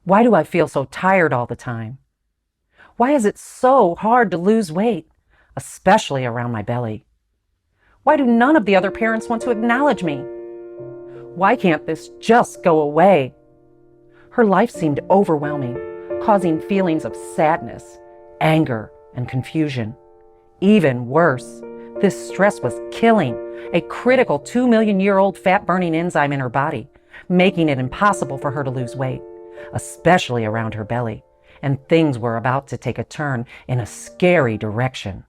Why do I feel so tired all the time? Why is it so hard to lose weight, especially around my belly? Why do none of the other parents want to acknowledge me? Why can't this just go away? Her life seemed overwhelming, causing feelings of sadness, anger, and confusion. Even worse, this stress was killing a critical 2 million-year-old fat-burning enzyme in her body, making it impossible for her to lose weight, especially around her belly. And things were about to take a turn in a scary direction.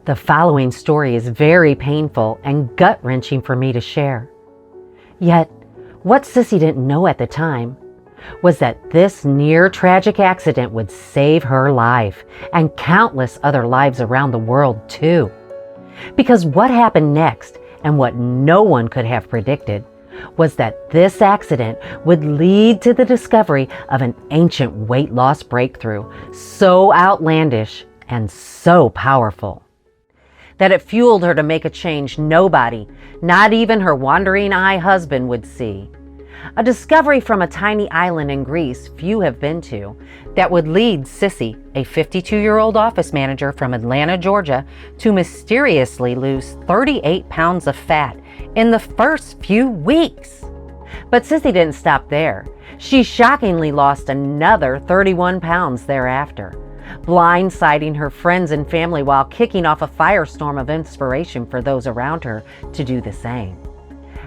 The following story is very painful and gut-wrenching for me to share. Yet, what Sissy didn't know at the time was that this near-tragic accident would save her life and countless other lives around the world too. Because what happened next, and what no one could have predicted, was that this accident would lead to the discovery of an ancient weight loss breakthrough so outlandish and so powerful that it fueled her to make a change nobody, not even her wandering eye husband, would see. A discovery from a tiny island in Greece few have been to that would lead Sissy, a 52-year-old office manager from Atlanta, Georgia, to mysteriously lose 38 pounds of fat in the first few weeks. But Sissy didn't stop there. She shockingly lost another 31 pounds thereafter, blindsiding her friends and family while kicking off a firestorm of inspiration for those around her to do the same.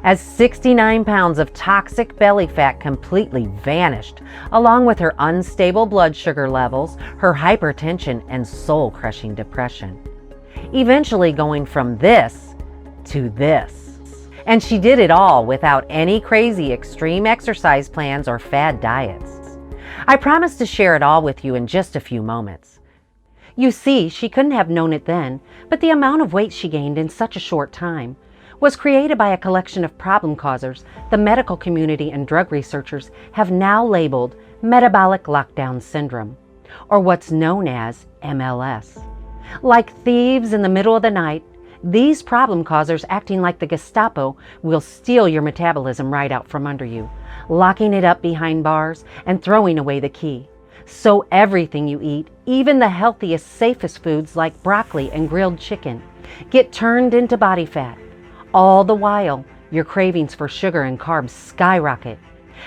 As 69 pounds of toxic belly fat completely vanished, along with her unstable blood sugar levels, her hypertension, and soul-crushing depression. Eventually going from this to this. And she did it all without any crazy extreme exercise plans or fad diets. I promise to share it all with you in just a few moments. You see, she couldn't have known it then, but the amount of weight she gained in such a short time was created by a collection of problem causers the medical community and drug researchers have now labeled metabolic lockdown syndrome, or what's known as MLS. Like thieves in the middle of the night, these problem causers, acting like the Gestapo, will steal your metabolism right out from under you, locking it up behind bars and throwing away the key. So everything you eat, even the healthiest, safest foods like broccoli and grilled chicken, get turned into body fat. All the while, your cravings for sugar and carbs skyrocket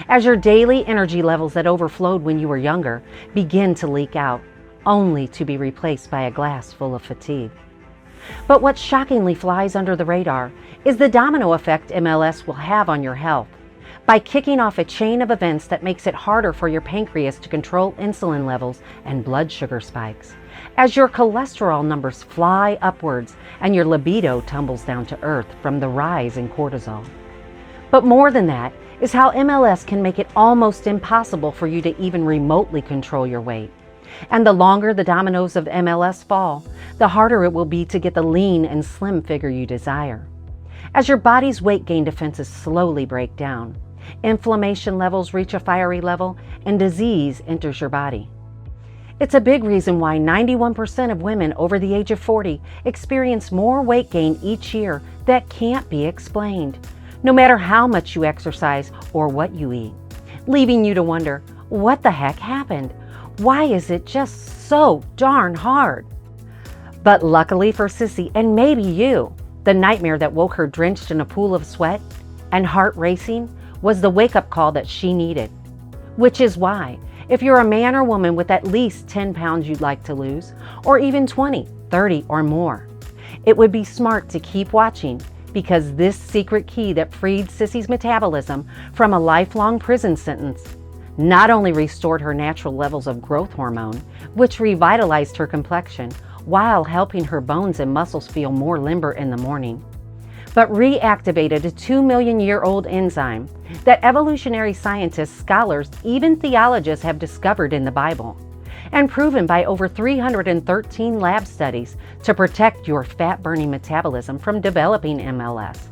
as your daily energy levels that overflowed when you were younger begin to leak out, only to be replaced by a glass full of fatigue. But what shockingly flies under the radar is the domino effect MLS will have on your health by kicking off a chain of events that makes it harder for your pancreas to control insulin levels and blood sugar spikes, as your cholesterol numbers fly upwards and your libido tumbles down to earth from the rise in cortisol. But more than that is how MLS can make it almost impossible for you to even remotely control your weight. And the longer the dominoes of MLS fall, the harder it will be to get the lean and slim figure you desire. As your body's weight gain defenses slowly break down, inflammation levels reach a fiery level, and disease enters your body. It's a big reason why 91% of women over the age of 40 experience more weight gain each year that can't be explained, no matter how much you exercise or what you eat, leaving you to wonder, what the heck happened? Why is it just so darn hard? But luckily for Sissy, and maybe you, the nightmare that woke her drenched in a pool of sweat and heart racing was the wake-up call that she needed. Which is why, if you're a man or woman with at least 10 pounds you'd like to lose, or even 20, 30 or more, it would be smart to keep watching, because this secret key that freed Sissy's metabolism from a lifelong prison sentence not only restored her natural levels of growth hormone, which revitalized her complexion while helping her bones and muscles feel more limber in the morning, but reactivated a 2 million-year-old enzyme that evolutionary scientists, scholars, even theologians have discovered in the Bible and proven by over 313 lab studies to protect your fat-burning metabolism from developing MLS,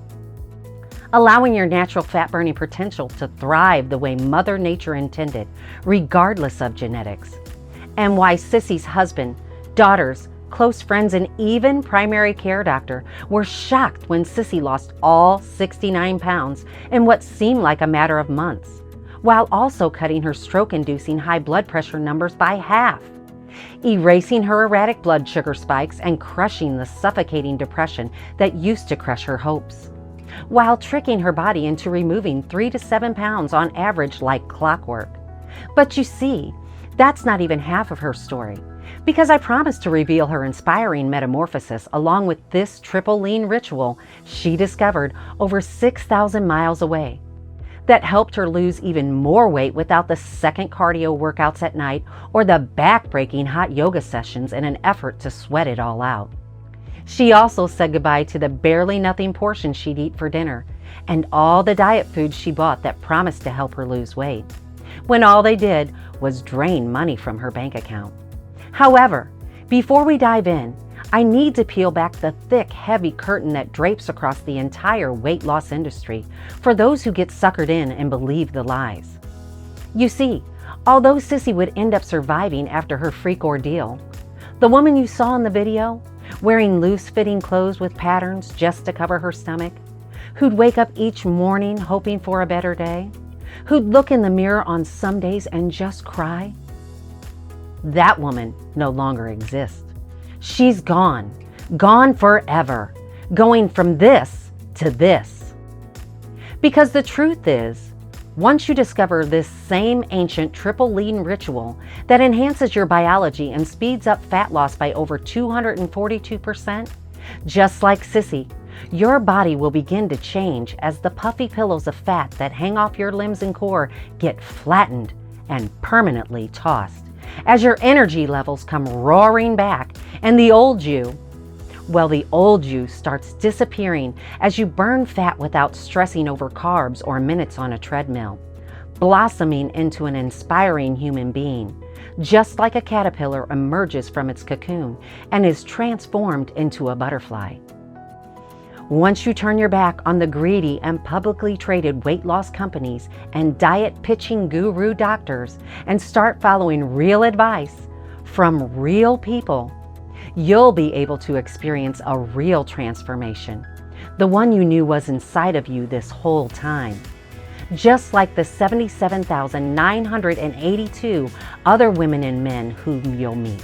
allowing your natural fat-burning potential to thrive the way Mother Nature intended, regardless of genetics, and why Sissy's husband, daughters, close friends, and even primary care doctor were shocked when Sissy lost all 69 pounds in what seemed like a matter of months, while also cutting her stroke-inducing high blood pressure numbers by half, erasing her erratic blood sugar spikes and crushing the suffocating depression that used to crush her hopes, while tricking her body into removing 3 to 7 pounds on average like clockwork. But you see, that's not even half of her story, because I promised to reveal her inspiring metamorphosis along with this triple lean ritual she discovered over 6,000 miles away that helped her lose even more weight without the second cardio workouts at night or the back-breaking hot yoga sessions in an effort to sweat it all out. She also said goodbye to the barely nothing portion she'd eat for dinner and all the diet foods she bought that promised to help her lose weight, when all they did was drain money from her bank account. However, before we dive in, I need to peel back the thick, heavy curtain that drapes across the entire weight loss industry for those who get suckered in and believe the lies. You see, although Sissy would end up surviving after her freak ordeal, the woman you saw in the video, wearing loose-fitting clothes with patterns just to cover her stomach, who'd wake up each morning hoping for a better day, who'd look in the mirror on some days and just cry, that woman no longer exists. She's gone forever, going from this to this. Because the truth is, once you discover this same ancient triple lean ritual that enhances your biology and speeds up fat loss by over 242%, just like Sissy, your body will begin to change as the puffy pillows of fat that hang off your limbs and core get flattened and permanently tossed, as your energy levels come roaring back and the old you starts disappearing as you burn fat without stressing over carbs or minutes on a treadmill, blossoming into an inspiring human being, just like a caterpillar emerges from its cocoon and is transformed into a butterfly. Once you turn your back on the greedy and publicly traded weight loss companies and diet pitching guru doctors and start following real advice from real people, you'll be able to experience a real transformation, the one you knew was inside of you this whole time. Just like the 77,982 other women and men whom you'll meet,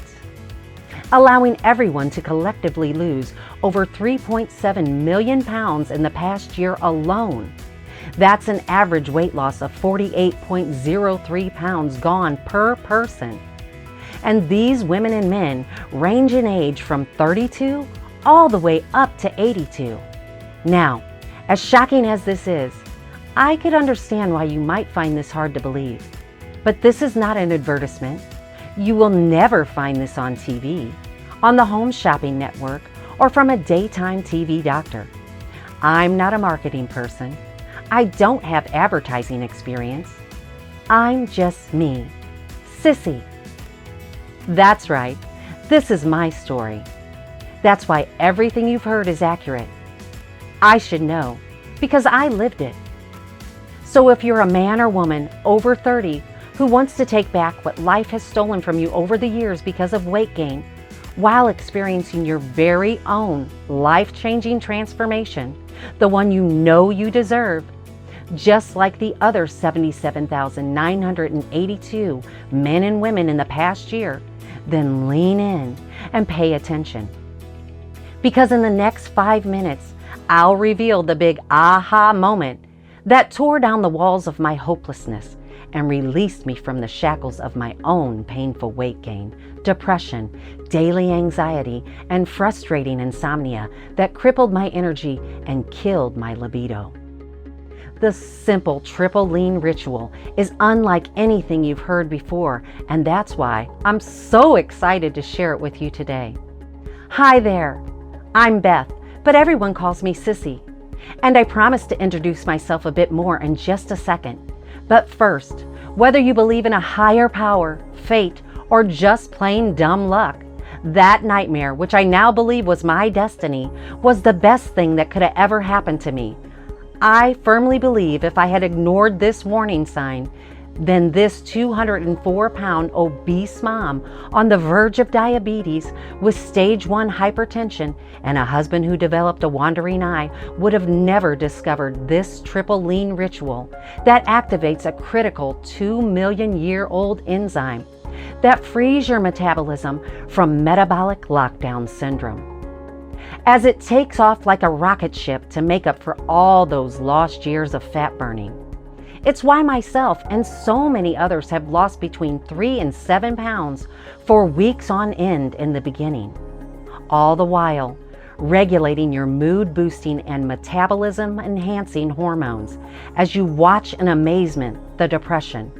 allowing everyone to collectively lose over 3.7 million pounds in the past year alone. That's an average weight loss of 48.03 pounds gone per person. And these women and men range in age from 32 all the way up to 82. Now, as shocking as this is, I could understand why you might find this hard to believe. But this is not an advertisement. You will never find this on TV, on the Home Shopping Network, or from a daytime TV doctor. I'm not a marketing person. I don't have advertising experience. I'm just me, Sissy. That's right, this is my story. That's why everything you've heard is accurate. I should know, because I lived it. So if you're a man or woman over 30 who wants to take back what life has stolen from you over the years because of weight gain, while experiencing your very own life-changing transformation, the one you know you deserve, just like the other 77,982 men and women in the past year, then lean in and pay attention. Because in the next 5 minutes, I'll reveal the big aha moment that tore down the walls of my hopelessness and released me from the shackles of my own painful weight gain, depression, daily anxiety, and frustrating insomnia that crippled my energy and killed my libido. The simple triple lean ritual is unlike anything you've heard before, and that's why I'm so excited to share it with you today. Hi there, I'm Beth, but everyone calls me Sissy. And I promise to introduce myself a bit more in just a second. But first, whether you believe in a higher power, fate, or just plain dumb luck, that nightmare, which I now believe was my destiny, was the best thing that could have ever happened to me. I firmly believe if I had ignored this warning sign, then this 204-pound obese mom on the verge of diabetes with stage 1 hypertension and a husband who developed a wandering eye would have never discovered this triple lean ritual that activates a critical 2 million-year-old enzyme that frees your metabolism from metabolic lockdown syndrome. As it takes off like a rocket ship to make up for all those lost years of fat burning. It's why myself and so many others have lost between 3 and 7 pounds for weeks on end in the beginning. All the while, regulating your mood-boosting and metabolism-enhancing hormones as you watch in amazement the depression,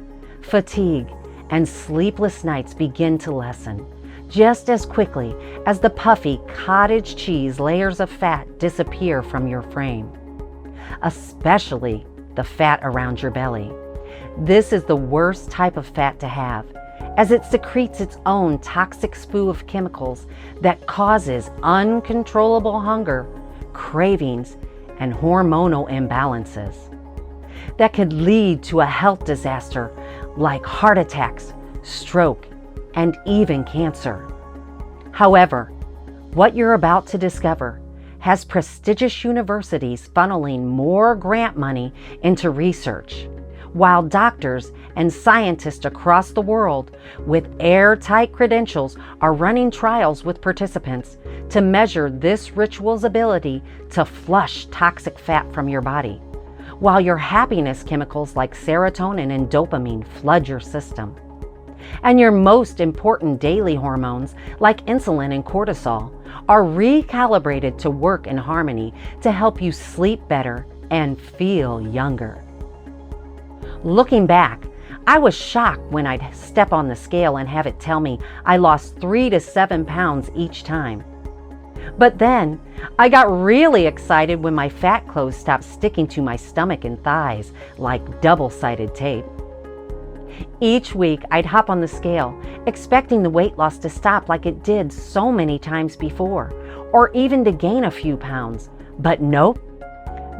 fatigue, and sleepless nights begin to lessen, just as quickly as the puffy cottage cheese layers of fat disappear from your frame. Especially the fat around your belly. This is the worst type of fat to have, as it secretes its own toxic spew of chemicals that causes uncontrollable hunger, cravings, and hormonal imbalances that could lead to a health disaster like heart attacks, stroke, and even cancer. However, what you're about to discover has prestigious universities funneling more grant money into research, while doctors and scientists across the world with airtight credentials are running trials with participants to measure this ritual's ability to flush toxic fat from your body, while your happiness chemicals like serotonin and dopamine flood your system. And your most important daily hormones like insulin and cortisol are recalibrated to work in harmony to help you sleep better and feel younger. Looking back, I was shocked when I'd step on the scale and have it tell me I lost 3 to 7 pounds each time. But then I got really excited when my fat clothes stopped sticking to my stomach and thighs like double-sided tape. Each week, I'd hop on the scale, expecting the weight loss to stop like it did so many times before, or even to gain a few pounds. But nope,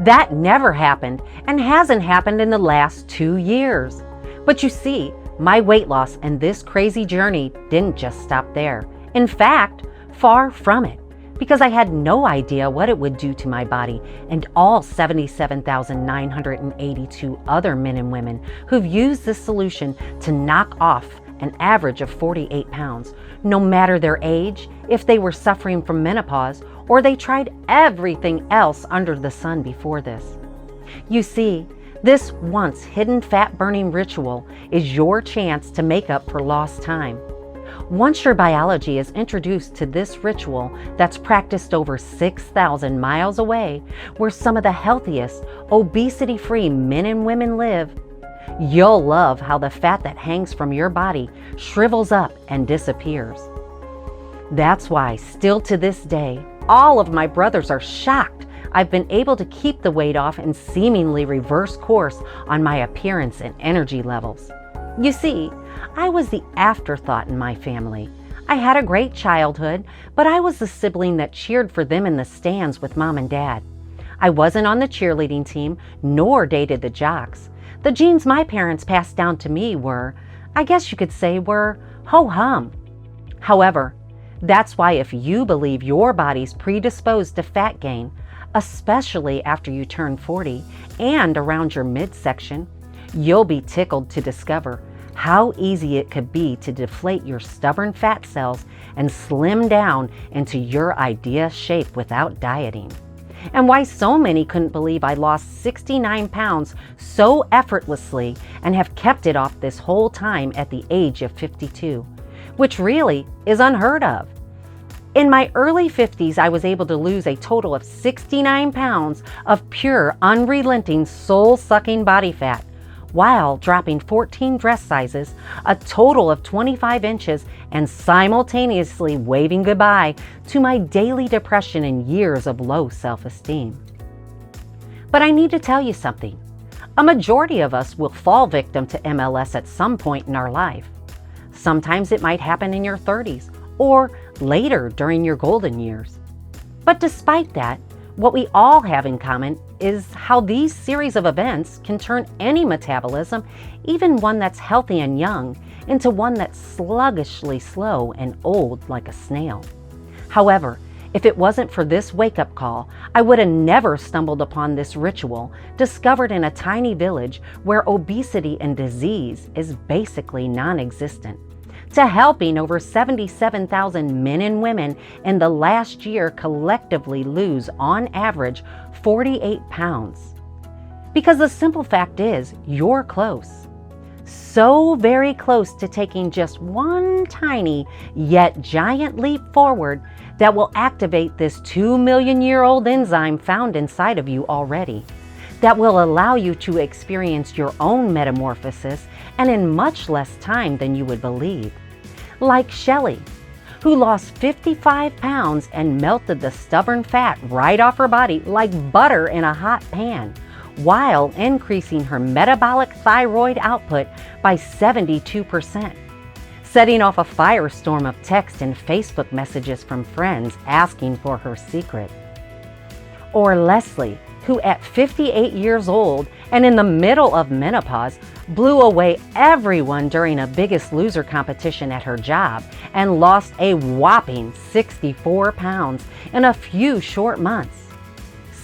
that never happened and hasn't happened in the last 2 years. But you see, my weight loss and this crazy journey didn't just stop there. In fact, far from it, because I had no idea what it would do to my body and all 77,982 other men and women who've used this solution to knock off an average of 48 pounds, no matter their age, if they were suffering from menopause, or they tried everything else under the sun before this. You see, this once hidden fat-burning ritual is your chance to make up for lost time. Once your biology is introduced to this ritual that's practiced over 6,000 miles away, where some of the healthiest, obesity-free men and women live, you'll love how the fat that hangs from your body shrivels up and disappears. That's why, still to this day, all of my brothers are shocked I've been able to keep the weight off and seemingly reverse course on my appearance and energy levels. You see, I was the afterthought in my family. I had a great childhood, but I was the sibling that cheered for them in the stands with mom and dad. I wasn't on the cheerleading team, nor dated the jocks. The genes my parents passed down to me were, I guess you could say, were ho-hum. However, that's why if you believe your body's predisposed to fat gain, especially after you turn 40 and around your midsection, you'll be tickled to discover how easy it could be to deflate your stubborn fat cells and slim down into your ideal shape without dieting. And why so many couldn't believe I lost 69 pounds so effortlessly and have kept it off this whole time at the age of 52, which really is unheard of. In my early 50s, I was able to lose a total of 69 pounds of pure, unrelenting, soul-sucking body fat, while dropping 14 dress sizes, a total of 25 inches, and simultaneously waving goodbye to my daily depression and years of low self-esteem. But I need to tell you something. A majority of us will fall victim to MLS at some point in our life. Sometimes it might happen in your 30s or later during your golden years. But despite that, what we all have in common is how these series of events can turn any metabolism, even one that's healthy and young, into one that's sluggishly slow and old like a snail. However, if it wasn't for this wake-up call, I would have never stumbled upon this ritual discovered in a tiny village where obesity and disease is basically non-existent, to helping over 77,000 men and women in the last year collectively lose, on average, 48 pounds. Because the simple fact is, you're close. So very close to taking just one tiny yet giant leap forward that will activate this 2 million-year-old enzyme found inside of you already, that will allow you to experience your own metamorphosis and in much less time than you would believe. Like Shelley, who lost 55 pounds and melted the stubborn fat right off her body like butter in a hot pan, while increasing her metabolic thyroid output by 72%, setting off a firestorm of text and Facebook messages from friends asking for her secret. Or Leslie, who at 58 years old and in the middle of menopause blew away everyone during a Biggest Loser competition at her job and lost a whopping 64 pounds in a few short months,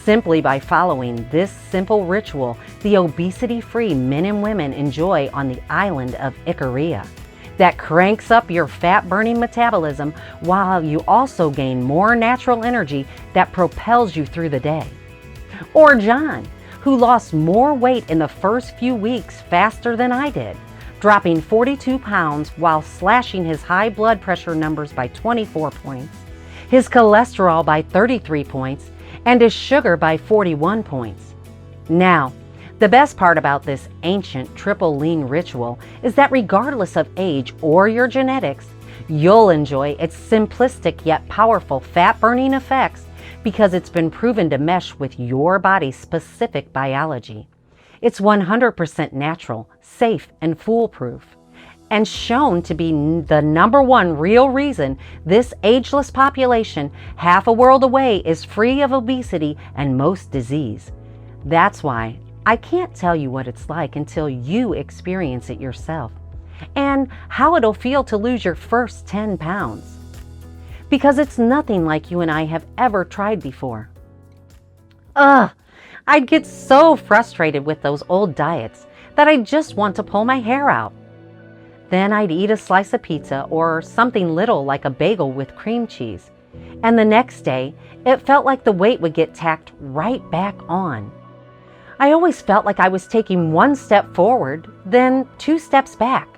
simply by following this simple ritual the obesity-free men and women enjoy on the island of Ikaria, that cranks up your fat-burning metabolism while you also gain more natural energy that propels you through the day. Or John, who lost more weight in the first few weeks faster than I did, dropping 42 pounds while slashing his high blood pressure numbers by 24 points, his cholesterol by 33 points, and his sugar by 41 points. Now, the best part about this ancient triple lean ritual is that regardless of age or your genetics, you'll enjoy its simplistic yet powerful fat-burning effects because it's been proven to mesh with your body's specific biology. It's 100% natural, safe, and foolproof, and shown to be the #1 real reason this ageless population, half a world away, is free of obesity and most disease. That's why I can't tell you what it's like until you experience it yourself, and how it'll feel to lose your first 10 pounds. Because it's nothing like you and I have ever tried before. I'd get so frustrated with those old diets that I'd just want to pull my hair out. Then I'd eat a slice of pizza or something little like a bagel with cream cheese, and the next day it felt like the weight would get tacked right back on. I always felt like I was taking one step forward, then 2 steps back.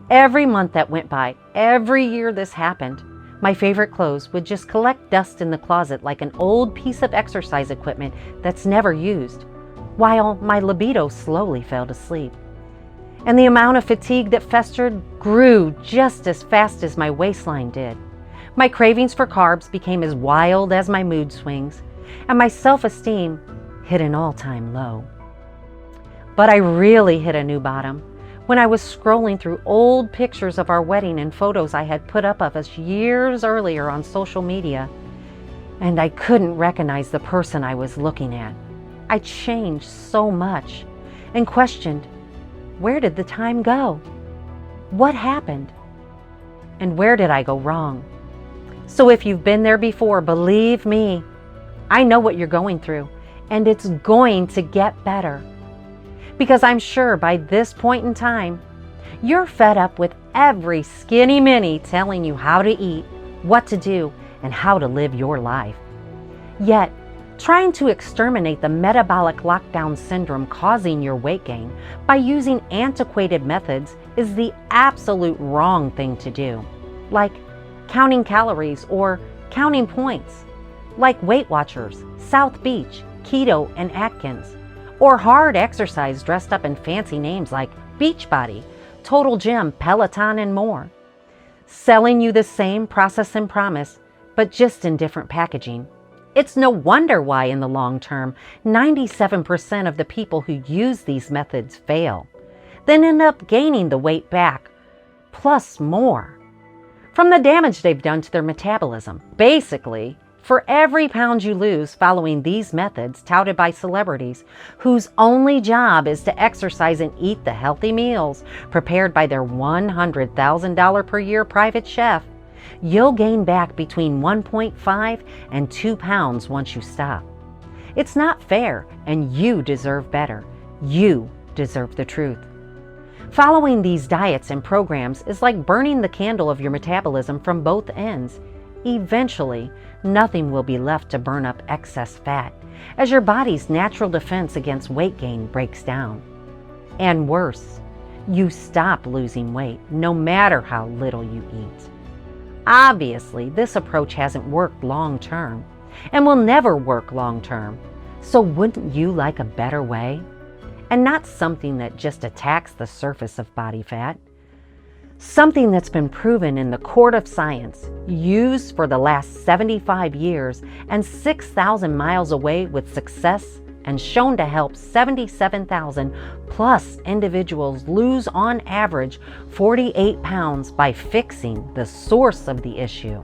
Every month that went by, every year this happened, my favorite clothes would just collect dust in the closet like an old piece of exercise equipment that's never used, while my libido slowly fell to sleep. And the amount of fatigue that festered grew just as fast as my waistline did. My cravings for carbs became as wild as my mood swings, and my self-esteem hit an all-time low. But I really hit a new bottom when I was scrolling through old pictures of our wedding and photos I had put up of us years earlier on social media, and I couldn't recognize the person I was looking at. I changed so much and questioned, where did the time go? What happened? And where did I go wrong? So if you've been there before, believe me, I know what you're going through, and it's going to get better. Because I'm sure by this point in time, you're fed up with every skinny mini telling you how to eat, what to do, and how to live your life. Yet, trying to exterminate the metabolic lockdown syndrome causing your weight gain by using antiquated methods is the absolute wrong thing to do, like counting calories or counting points, like Weight Watchers, South Beach, Keto, and Atkins, or hard exercise dressed up in fancy names like Beachbody, Total Gym, Peloton, and more. Selling you the same process and promise, but just in different packaging. It's no wonder why in the long term, 97% of the people who use these methods fail, then end up gaining the weight back, plus more, from the damage they've done to their metabolism. Basically, for every pound you lose following these methods touted by celebrities whose only job is to exercise and eat the healthy meals prepared by their $100,000 per year private chef, you'll gain back between 1.5 and 2 pounds once you stop. It's not fair, and you deserve better. You deserve the truth. Following these diets and programs is like burning the candle of your metabolism from both ends. Eventually, nothing will be left to burn up excess fat as your body's natural defense against weight gain breaks down. And worse, you stop losing weight no matter how little you eat. Obviously, this approach hasn't worked long term and will never work long term. So wouldn't you like a better way? And not something that just attacks the surface of body fat. Something that's been proven in the court of science, used for the last 75 years and 6,000 miles away with success, and shown to help 77,000 plus individuals lose on average 48 pounds by fixing the source of the issue.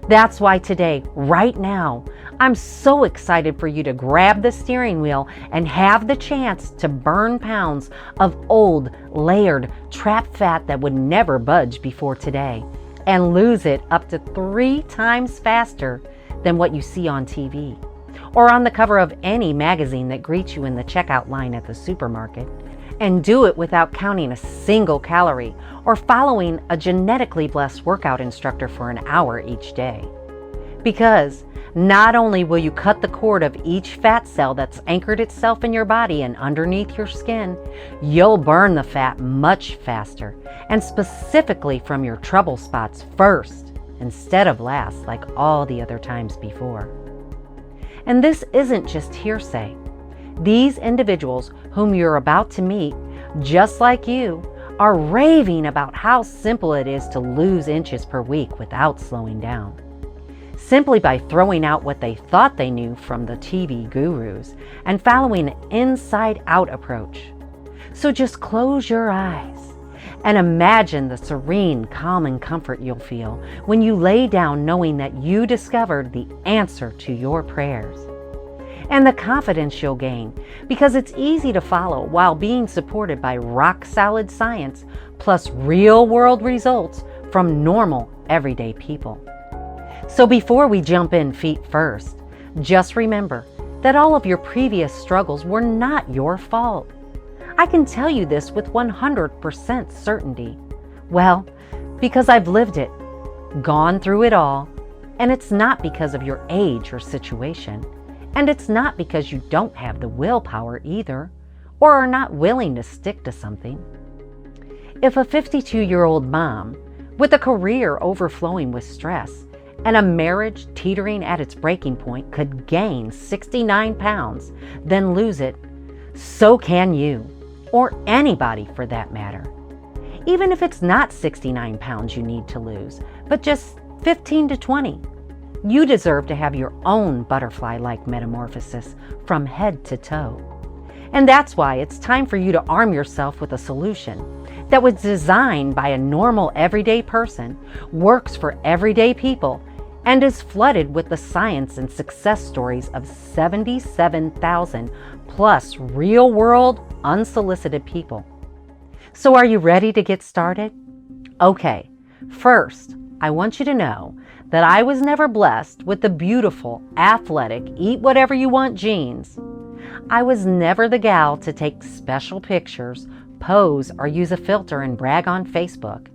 That's why today, right now, I'm so excited for you to grab the steering wheel and have the chance to burn pounds of old, layered, trapped fat that would never budge before today, and lose it up to 3 times faster than what you see on TV or on the cover of any magazine that greets you in the checkout line at the supermarket, and do it without counting a single calorie or following a genetically blessed workout instructor for an hour each day. Because not only will you cut the cord of each fat cell that's anchored itself in your body and underneath your skin, you'll burn the fat much faster, and specifically from your trouble spots first instead of last like all the other times before. And this isn't just hearsay. These individuals whom you're about to meet, just like you, are raving about how simple it is to lose inches per week without slowing down, simply by throwing out what they thought they knew from the TV gurus and following an inside-out approach. So just close your eyes and imagine the serene calm and comfort you'll feel when you lay down knowing that you discovered the answer to your prayers. And the confidence you'll gain because it's easy to follow while being supported by rock-solid science plus real-world results from normal, everyday people. So before we jump in feet first, just remember that all of your previous struggles were not your fault. I can tell you this with 100% certainty. Well, because I've lived it, gone through it all, and it's not because of your age or situation. And it's not because you don't have the willpower either, or are not willing to stick to something. If a 52-year-old mom with a career overflowing with stress and a marriage teetering at its breaking point could gain 69 pounds, then lose it, so can you, or anybody for that matter. Even if it's not 69 pounds you need to lose, but just 15 to 20. You deserve to have your own butterfly-like metamorphosis from head to toe. And that's why it's time for you to arm yourself with a solution that was designed by a normal everyday person, works for everyday people, and is flooded with the science and success stories of 77,000 plus real-world, unsolicited people. So are you ready to get started? Okay, first, I want you to know that I was never blessed with the beautiful, athletic, eat whatever you want genes. I was never the gal to take special pictures, pose, or use a filter and brag on Facebook.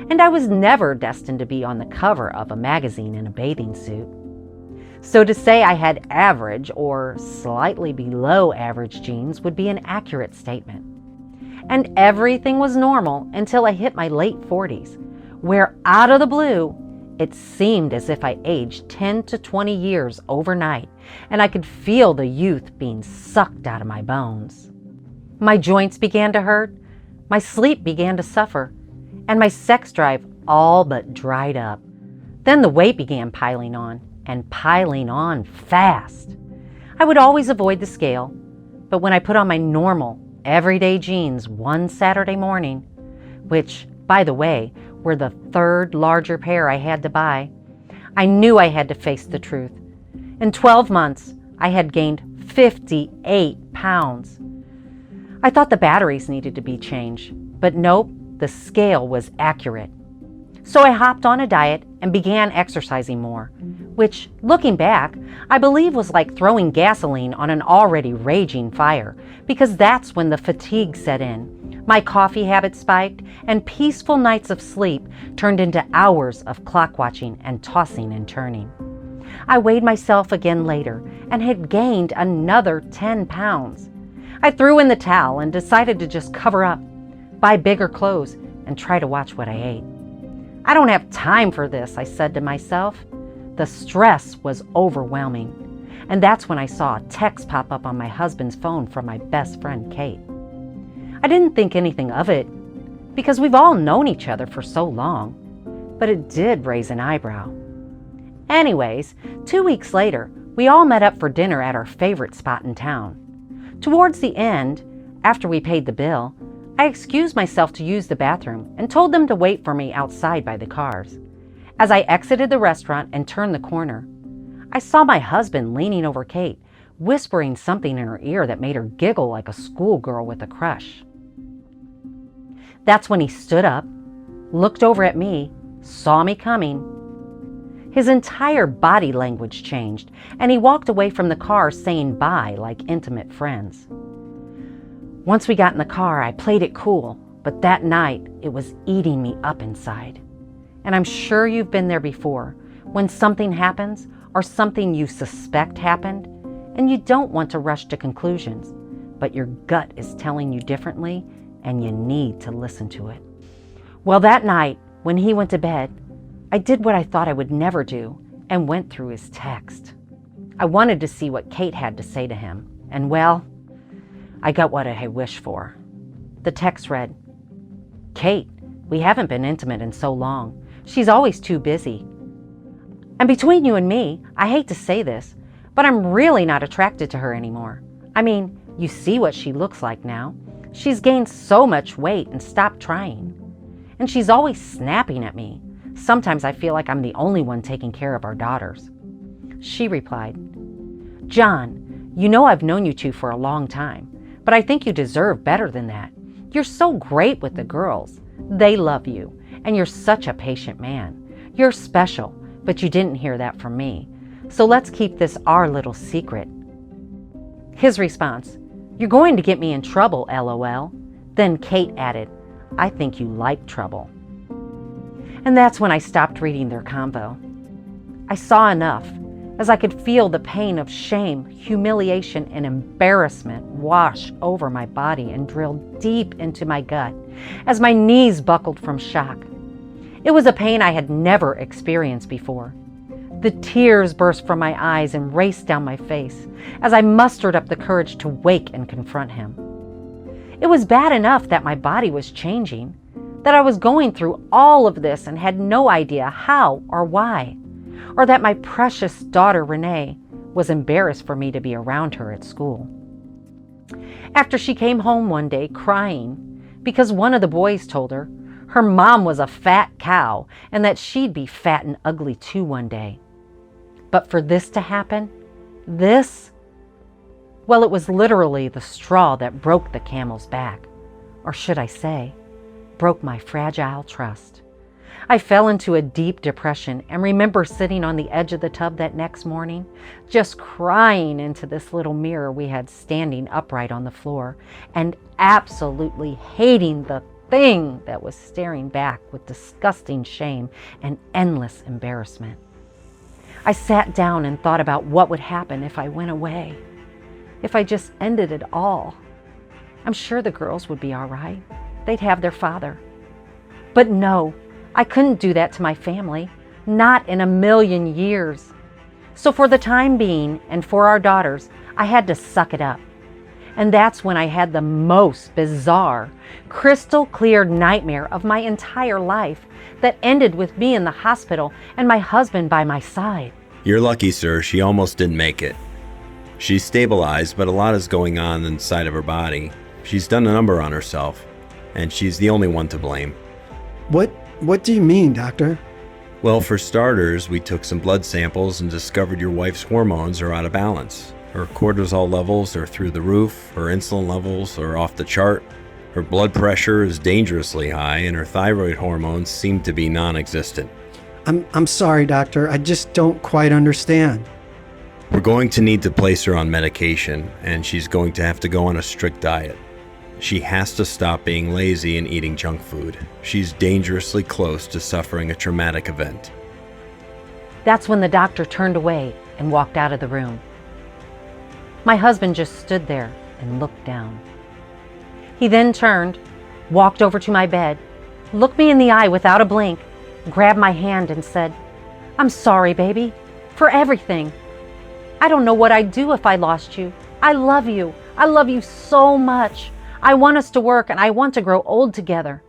And I was never destined to be on the cover of a magazine in a bathing suit. So to say I had average or slightly below average genes would be an accurate statement. And everything was normal until I hit my late 40s, where out of the blue, It seemed as if I aged 10 to 20 years overnight, and I could feel the youth being sucked out of my bones. My joints began to hurt, my sleep began to suffer, and my sex drive all but dried up. Then the weight began piling on, and piling on fast. I would always avoid the scale, but when I put on my normal, everyday jeans one Saturday morning, which, by the way, were the third larger pair I had to buy, I knew I had to face the truth. In 12 months, I had gained 58 pounds. I thought the batteries needed to be changed, but nope, the scale was accurate. So I hopped on a diet and began exercising more, which, looking back, I believe was like throwing gasoline on an already raging fire, because that's when the fatigue set in. My coffee habit spiked, and peaceful nights of sleep turned into hours of clock watching and tossing and turning. I weighed myself again later and had gained another 10 pounds. I threw in the towel and decided to just cover up, buy bigger clothes, and try to watch what I ate. I don't have time for this, I said to myself. The stress was overwhelming, and that's when I saw a text pop up on my husband's phone from my best friend, Kate. I didn't think anything of it, because we've all known each other for so long, but it did raise an eyebrow. Anyways, 2 weeks later, we all met up for dinner at our favorite spot in town. Towards the end, after we paid the bill, I excused myself to use the bathroom and told them to wait for me outside by the cars. As I exited the restaurant and turned the corner, I saw my husband leaning over Kate, whispering something in her ear that made her giggle like a schoolgirl with a crush. That's when he stood up, looked over at me, saw me coming. His entire body language changed, and he walked away from the car saying bye like intimate friends. Once we got in the car, I played it cool, but that night it was eating me up inside. And I'm sure you've been there before, when something happens or something you suspect happened, and you don't want to rush to conclusions, but your gut is telling you differently, and you need to listen to it. Well, that night, when he went to bed, I did what I thought I would never do and went through his text. I wanted to see what Kate had to say to him, and well, I got what I wished for. The text read, "Kate, we haven't been intimate in so long. She's always too busy. And between you and me, I hate to say this, but I'm really not attracted to her anymore. I mean, you see what she looks like now. She's gained so much weight and stopped trying. And she's always snapping at me. Sometimes I feel like I'm the only one taking care of our daughters." She replied, "John, you know I've known you two for a long time, but I think you deserve better than that. You're so great with the girls. They love you, and you're such a patient man. You're special, but you didn't hear that from me. So let's keep this our little secret." His response, "You're going to get me in trouble, LOL." Then Kate added, "I think you like trouble." And that's when I stopped reading their convo. I saw enough, as I could feel the pain of shame, humiliation, and embarrassment wash over my body and drill deep into my gut as my knees buckled from shock. It was a pain I had never experienced before. The tears burst from my eyes and raced down my face as I mustered up the courage to wake and confront him. It was bad enough that my body was changing, that I was going through all of this and had no idea how or why, or that my precious daughter Renee was embarrassed for me to be around her at school. After she came home one day crying because one of the boys told her her mom was a fat cow and that she'd be fat and ugly too one day. But for this to happen, well, it was literally the straw that broke the camel's back, or should I say, broke my fragile trust. I fell into a deep depression and remember sitting on the edge of the tub that next morning, just crying into this little mirror we had standing upright on the floor and absolutely hating the thing that was staring back with disgusting shame and endless embarrassment. I sat down and thought about what would happen if I went away, if I just ended it all. I'm sure the girls would be all right. They'd have their father. But no, I couldn't do that to my family, Not in a million years. So for the time being, and for our daughters, I had to suck it up. And that's when I had the most bizarre, crystal clear nightmare of my entire life that ended with me in the hospital and my husband by my side. You're lucky, sir. She almost didn't make it. She's stabilized, but a lot is going on inside of her body. She's done a number on herself, and she's the only one to blame. What do you mean, doctor? Well, for starters, we took some blood samples and discovered your wife's hormones are out of balance. Her cortisol levels are through the roof, her insulin levels are off the chart, her blood pressure is dangerously high, and her thyroid hormones seem to be non-existent. I'm sorry, doctor. I just don't quite understand. We're going to need to place her on medication, and she's going to have to go on a strict diet. She has to stop being lazy and eating junk food. She's dangerously close to suffering a traumatic event. That's when the doctor turned away and walked out of the room. My husband just stood there and looked down. He then turned, walked over to my bed, looked me in the eye without a blink, grabbed my hand and said, "I'm sorry, baby, for everything. I don't know what I'd do if I lost you. I love you. I love you so much. I want us to work and I want to grow old together.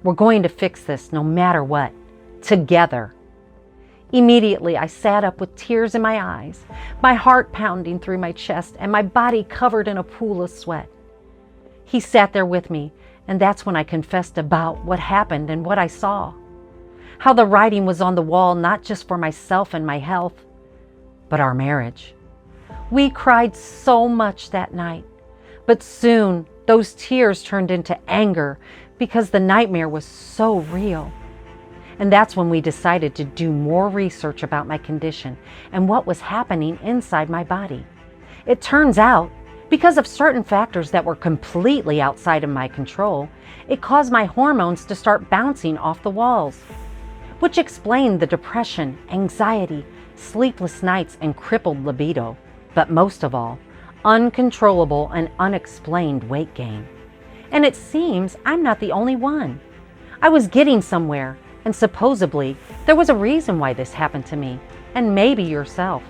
We're going to fix this no matter what. Together." Immediately, I sat up with tears in my eyes, my heart pounding through my chest and my body covered in a pool of sweat. He sat there with me, and that's when I confessed about what happened and what I saw. How the writing was on the wall, not just for myself and my health, but our marriage. We cried so much that night, but soon those tears turned into anger because the nightmare was so real. And that's when we decided to do more research about my condition and what was happening inside my body. It turns out, because of certain factors that were completely outside of my control, it caused my hormones to start bouncing off the walls, which explained the depression, anxiety, sleepless nights, and crippled libido, but most of all, uncontrollable and unexplained weight gain. And it seems I'm not the only one. I was getting somewhere, and supposedly there was a reason why this happened to me, and maybe yourself.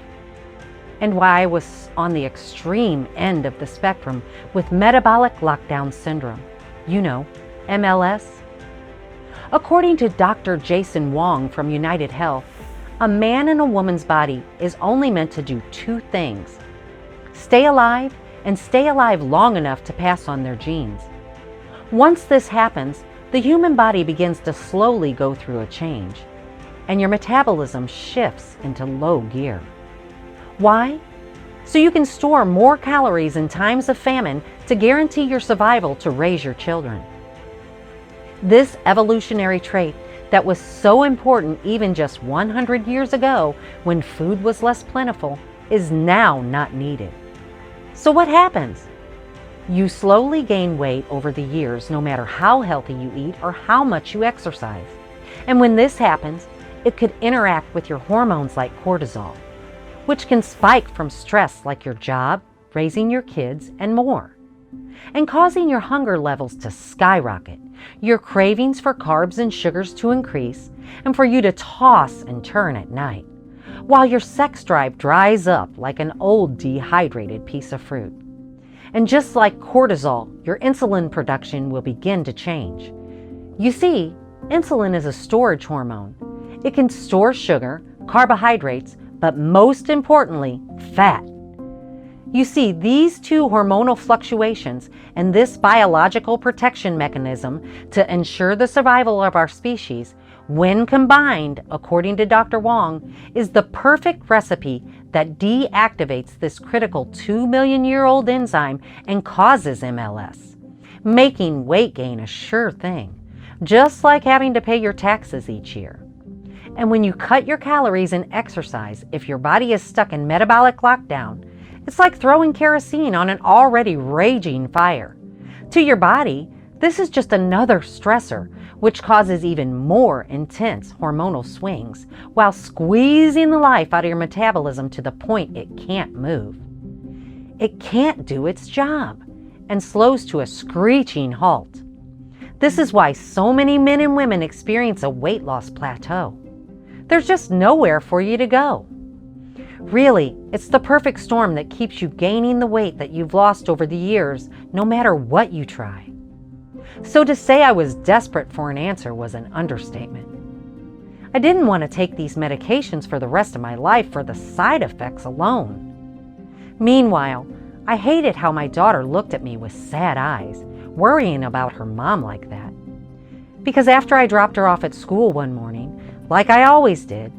And why I was on the extreme end of the spectrum with metabolic lockdown syndrome. You know, MLS. According to Dr. Jason Wong from United Health, a man in a woman's body is only meant to do two things: stay alive and stay alive long enough to pass on their genes. Once this happens, the human body begins to slowly go through a change, and your metabolism shifts into low gear. Why? So you can store more calories in times of famine to guarantee your survival to raise your children. This evolutionary trait that was so important even just 100 years ago when food was less plentiful is now not needed. So what happens? You slowly gain weight over the years no matter how healthy you eat or how much you exercise. And when this happens, it could interact with your hormones like cortisol, which can spike from stress like your job, raising your kids, and more, and causing your hunger levels to skyrocket, your cravings for carbs and sugars to increase, and for you to toss and turn at night, while your sex drive dries up like an old dehydrated piece of fruit. And just like cortisol, your insulin production will begin to change. You see, insulin is a storage hormone. It can store sugar, carbohydrates, but most importantly, fat. You see, these two hormonal fluctuations and this biological protection mechanism to ensure the survival of our species, when combined, according to Dr. Wong, is the perfect recipe that deactivates this critical 2-million-year-old enzyme and causes MLS, making weight gain a sure thing, just like having to pay your taxes each year. And when you cut your calories and exercise, if your body is stuck in metabolic lockdown, it's like throwing kerosene on an already raging fire. To your body, this is just another stressor, which causes even more intense hormonal swings while squeezing the life out of your metabolism to the point it can't move. It can't do its job and slows to a screeching halt. This is why so many men and women experience a weight loss plateau. There's just nowhere for you to go. Really, it's the perfect storm that keeps you gaining the weight that you've lost over the years, no matter what you try. So to say I was desperate for an answer was an understatement. I didn't want to take these medications for the rest of my life for the side effects alone. Meanwhile, I hated how my daughter looked at me with sad eyes, worrying about her mom like that. Because after I dropped her off at school one morning, like I always did,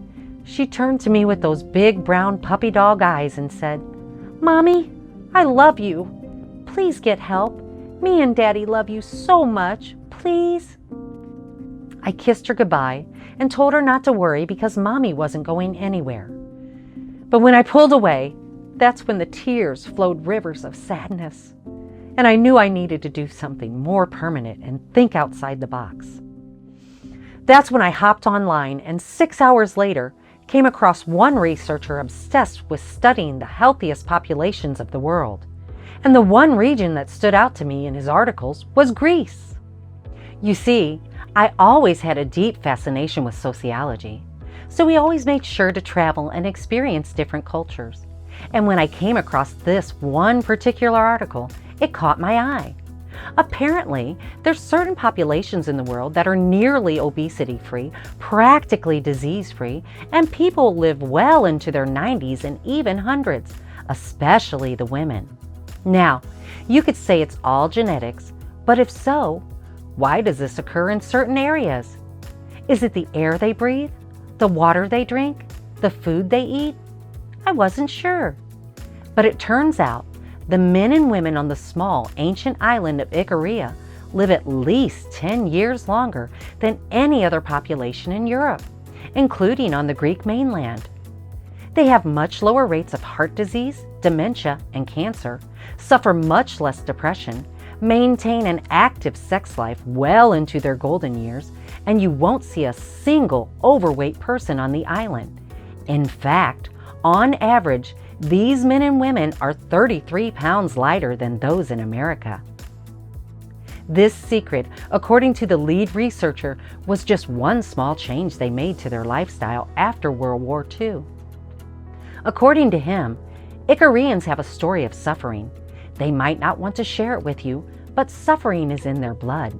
she turned to me with those big brown puppy dog eyes and said, "Mommy, I love you. Please get help. Me and Daddy love you so much. Please." I kissed her goodbye and told her not to worry because Mommy wasn't going anywhere. But when I pulled away, that's when the tears flowed rivers of sadness. And I knew I needed to do something more permanent and think outside the box. That's when I hopped online and 6 hours later came across one researcher obsessed with studying the healthiest populations of the world. And the one region that stood out to me in his articles was Greece. You see, I always had a deep fascination with sociology, so we always made sure to travel and experience different cultures. And when I came across this one particular article, it caught my eye. Apparently, there's certain populations in the world that are nearly obesity-free, practically disease-free, and people live well into their 90s and even hundreds, especially the women. Now, you could say it's all genetics, but if so, why does this occur in certain areas? Is it the air they breathe, the water they drink, the food they eat? I wasn't sure. But it turns out the men and women on the small ancient island of Icaria live at least 10 years longer than any other population in Europe, including on the Greek mainland. They have much lower rates of heart disease, dementia, and cancer, suffer much less depression, maintain an active sex life well into their golden years, and you won't see a single overweight person on the island. In fact, on average, these men and women are 33 pounds lighter than those in America. This secret, according to the lead researcher, was just one small change they made to their lifestyle after World War II. According to him, Icarians have a story of suffering. They might not want to share it with you, but suffering is in their blood.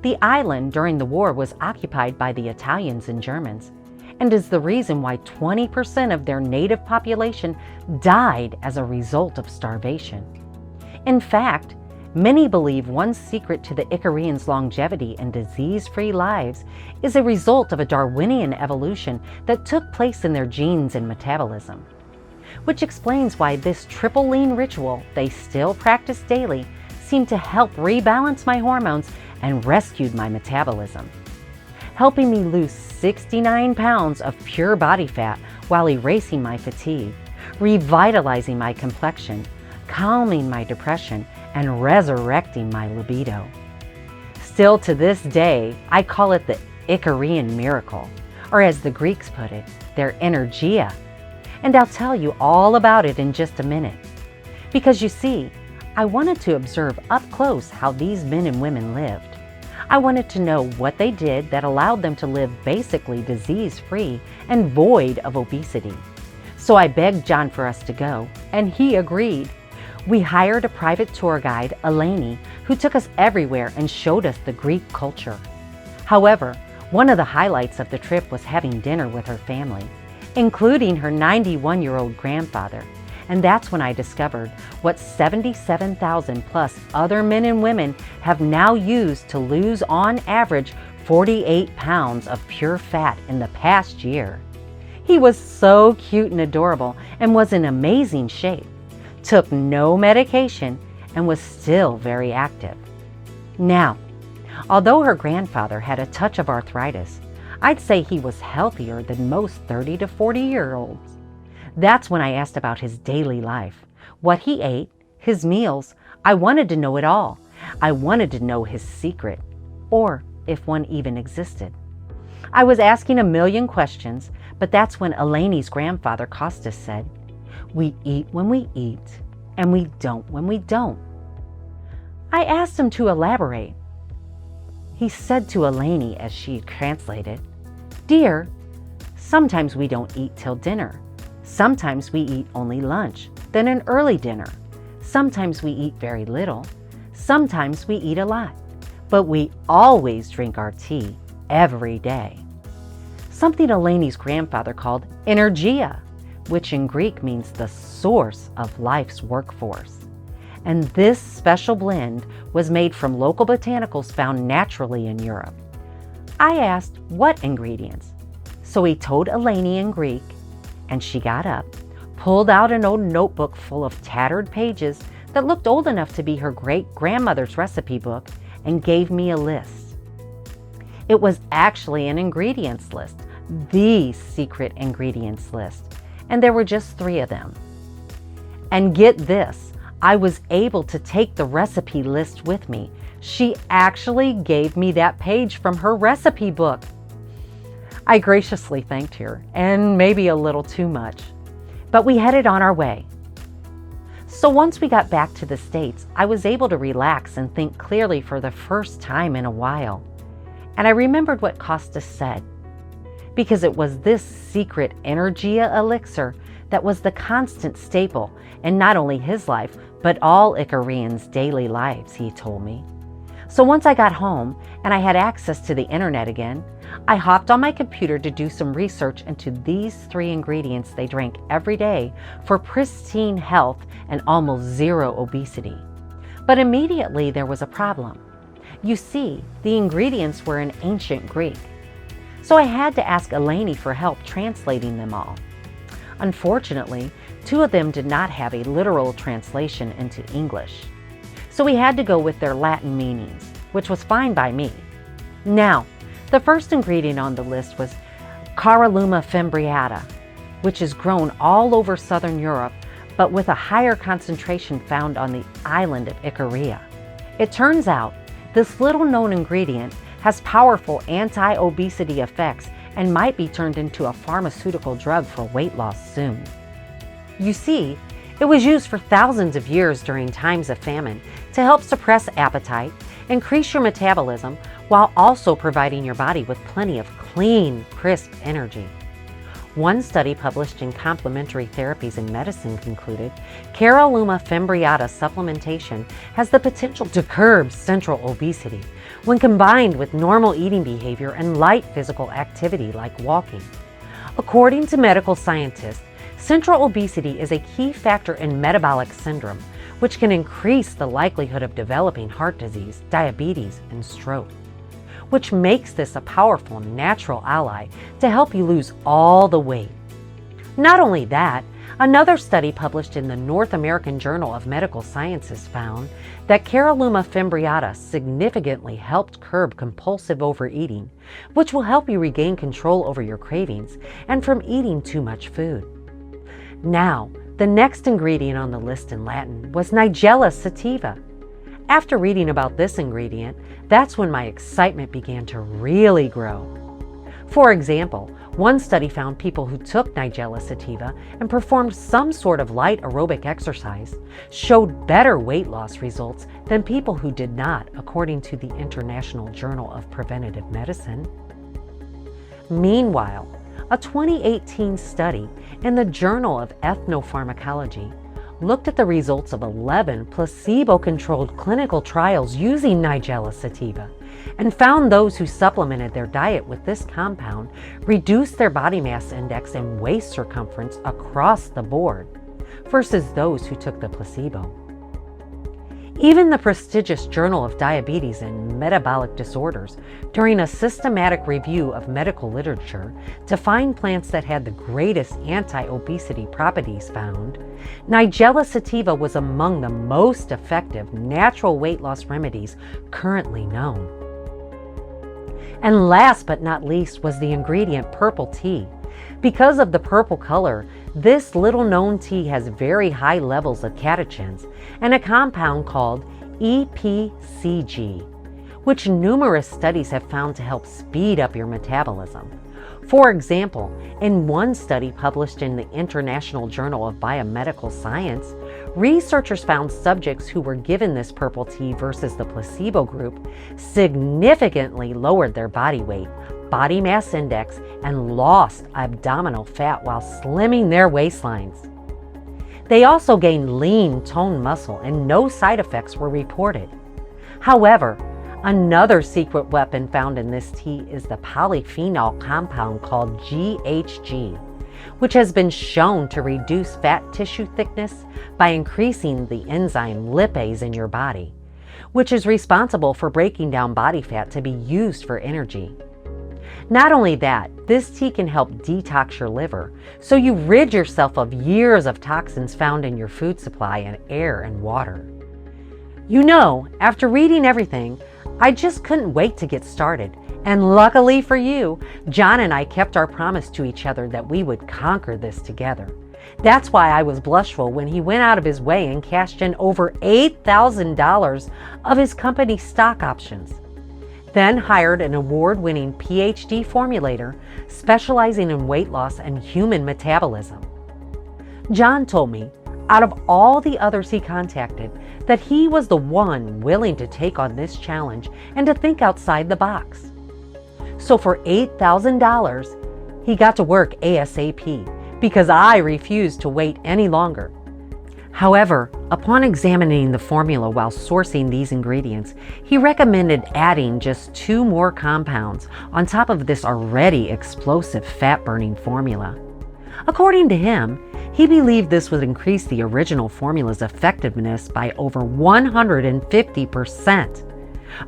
The island during the war was occupied by the Italians and Germans, and is the reason why 20% of their native population died as a result of starvation. In fact, many believe one secret to the Icarians' longevity and disease-free lives is a result of a Darwinian evolution that took place in their genes and metabolism, which explains why this triple lean ritual they still practice daily seemed to help rebalance my hormones and rescued my metabolism, helping me lose 69 pounds of pure body fat while erasing my fatigue, revitalizing my complexion, calming my depression, and resurrecting my libido. Still to this day, I call it the Icarian miracle, or as the Greeks put it, their energia. And I'll tell you all about it in just a minute. Because you see, I wanted to observe up close how these men and women lived. I wanted to know what they did that allowed them to live basically disease-free and void of obesity. So I begged John for us to go, and he agreed. We hired a private tour guide, Eleni, who took us everywhere and showed us the Greek culture. However, one of the highlights of the trip was having dinner with her family, including her 91-year-old grandfather. And that's when I discovered what 77,000 plus other men and women have now used to lose on average 48 pounds of pure fat in the past year. He was so cute and adorable and was in amazing shape, took no medication, and was still very active. Now, although her grandfather had a touch of arthritis, I'd say he was healthier than most 30 to 40-year-olds. That's when I asked about his daily life, what he ate, his meals. I wanted to know it all. I wanted to know his secret, or if one even existed. I was asking a million questions, but that's when Eleni's grandfather Costas said, "We eat when we eat, and we don't when we don't." I asked him to elaborate. He said to Eleni as she translated, "Dear, Sometimes we don't eat till dinner. Sometimes we eat only lunch, then an early dinner. Sometimes we eat very little. Sometimes we eat a lot. But we always drink our tea every day. Something Eleni's grandfather called energia, which in Greek means the source of life's workforce. And this special blend was made from local botanicals found naturally in Europe. I asked what ingredients, so he told Eleni in Greek, and she got up, pulled out an old notebook full of tattered pages that looked old enough to be her great-grandmother's recipe book, and gave me a list. It was actually an ingredients list, the secret ingredients list, and there were just 3 of them. And get this, I was able to take the recipe list with me. She actually gave me that page from her recipe book. I graciously thanked her, and maybe a little too much, but we headed on our way. So once we got back to the States, I was able to relax and think clearly for the first time in a while. And I remembered what Costas said, because it was this secret energia elixir that was the constant staple in not only his life, but all Icarians' daily lives, he told me. So once I got home and I had access to the internet again, I hopped on my computer to do some research into these 3 ingredients they drank every day for pristine health and almost zero obesity. But immediately there was a problem. You see, the ingredients were in ancient Greek. So I had to ask Eleni for help translating them all. Unfortunately, 2 of them did not have a literal translation into English. So we had to go with their Latin meanings, which was fine by me. Now, the first ingredient on the list was Caralluma fimbriata, which is grown all over southern Europe, but with a higher concentration found on the island of Icaria. It turns out this little-known ingredient has powerful anti-obesity effects and might be turned into a pharmaceutical drug for weight loss soon. You see, it was used for thousands of years during times of famine to help suppress appetite, increase your metabolism, while also providing your body with plenty of clean, crisp energy. One study published in Complementary Therapies in Medicine concluded Caralluma fimbriata supplementation has the potential to curb central obesity when combined with normal eating behavior and light physical activity like walking. According to medical scientists, central obesity is a key factor in metabolic syndrome, which can increase the likelihood of developing heart disease, diabetes, and stroke, which makes this a powerful natural ally to help you lose all the weight. Not only that, another study published in the North American Journal of Medical Sciences found that Caralluma fimbriata significantly helped curb compulsive overeating, which will help you regain control over your cravings and from eating too much food. Now, the next ingredient on the list in Latin was Nigella sativa. After reading about this ingredient, that's when my excitement began to really grow. For example, one study found people who took Nigella sativa and performed some sort of light aerobic exercise showed better weight loss results than people who did not, according to the International Journal of Preventive Medicine. Meanwhile, a 2018 study in the Journal of Ethnopharmacology looked at the results of 11 placebo-controlled clinical trials using Nigella sativa and found those who supplemented their diet with this compound reduced their body mass index and waist circumference across the board versus those who took the placebo. Even the prestigious Journal of Diabetes and Metabolic Disorders, during a systematic review of medical literature to find plants that had the greatest anti-obesity properties, found Nigella sativa was among the most effective natural weight loss remedies currently known. And last but not least was the ingredient purple tea. Because of the purple color, this little-known tea has very high levels of catechins and a compound called EPCG, which numerous studies have found to help speed up your metabolism. For example, in one study published in the International Journal of Biomedical Science, researchers found subjects who were given this purple tea versus the placebo group significantly lowered their body weight body mass index and lost abdominal fat while slimming their waistlines. They also gained lean, toned muscle, and no side effects were reported. However, another secret weapon found in this tea is the polyphenol compound called GHG, which has been shown to reduce fat tissue thickness by increasing the enzyme lipase in your body, which is responsible for breaking down body fat to be used for energy. Not only that, this tea can help detox your liver, so you rid yourself of years of toxins found in your food supply and air and water. You know, after reading everything, I just couldn't wait to get started. And luckily for you, John and I kept our promise to each other that we would conquer this together. That's why I was blushful when he went out of his way and cashed in over $8,000 of his company's stock options. Then hired an award-winning PhD formulator specializing in weight loss and human metabolism. John told me, out of all the others he contacted, that he was the one willing to take on this challenge and to think outside the box. So for $8,000, he got to work ASAP because I refused to wait any longer. However, upon examining the formula while sourcing these ingredients, he recommended adding just 2 more compounds on top of this already explosive fat-burning formula. According to him, he believed this would increase the original formula's effectiveness by over 150%.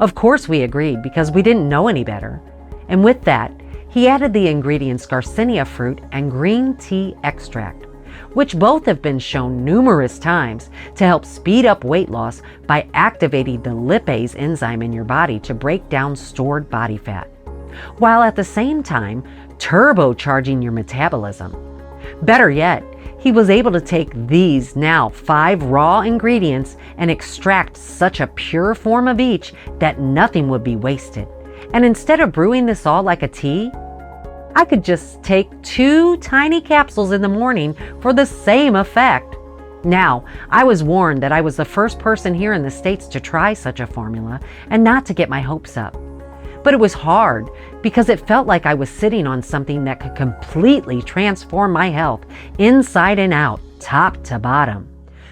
Of course we agreed because we didn't know any better. And with that, he added the ingredients Garcinia fruit and green tea extract, which both have been shown numerous times to help speed up weight loss by activating the lipase enzyme in your body to break down stored body fat, while at the same time turbocharging your metabolism. Better yet, he was able to take these now 5 raw ingredients and extract such a pure form of each that nothing would be wasted. And instead of brewing this all like a tea, I could just take 2 tiny capsules in the morning for the same effect. Now, I was warned that I was the first person here in the States to try such a formula and not to get my hopes up. But it was hard because it felt like I was sitting on something that could completely transform my health inside and out, top to bottom.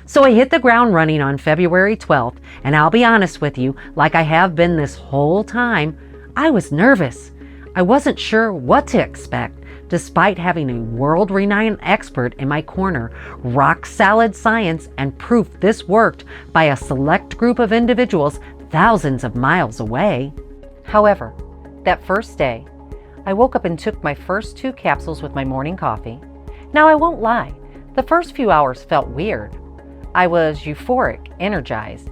So I hit the ground running on February 12th, and I'll be honest with you, like I have been this whole time, I was nervous. I wasn't sure what to expect, despite having a world-renowned expert in my corner, rock solid science and proof this worked by a select group of individuals thousands of miles away. However, that first day, I woke up and took my first 2 capsules with my morning coffee. Now, I won't lie, the first few hours felt weird. I was euphoric, energized,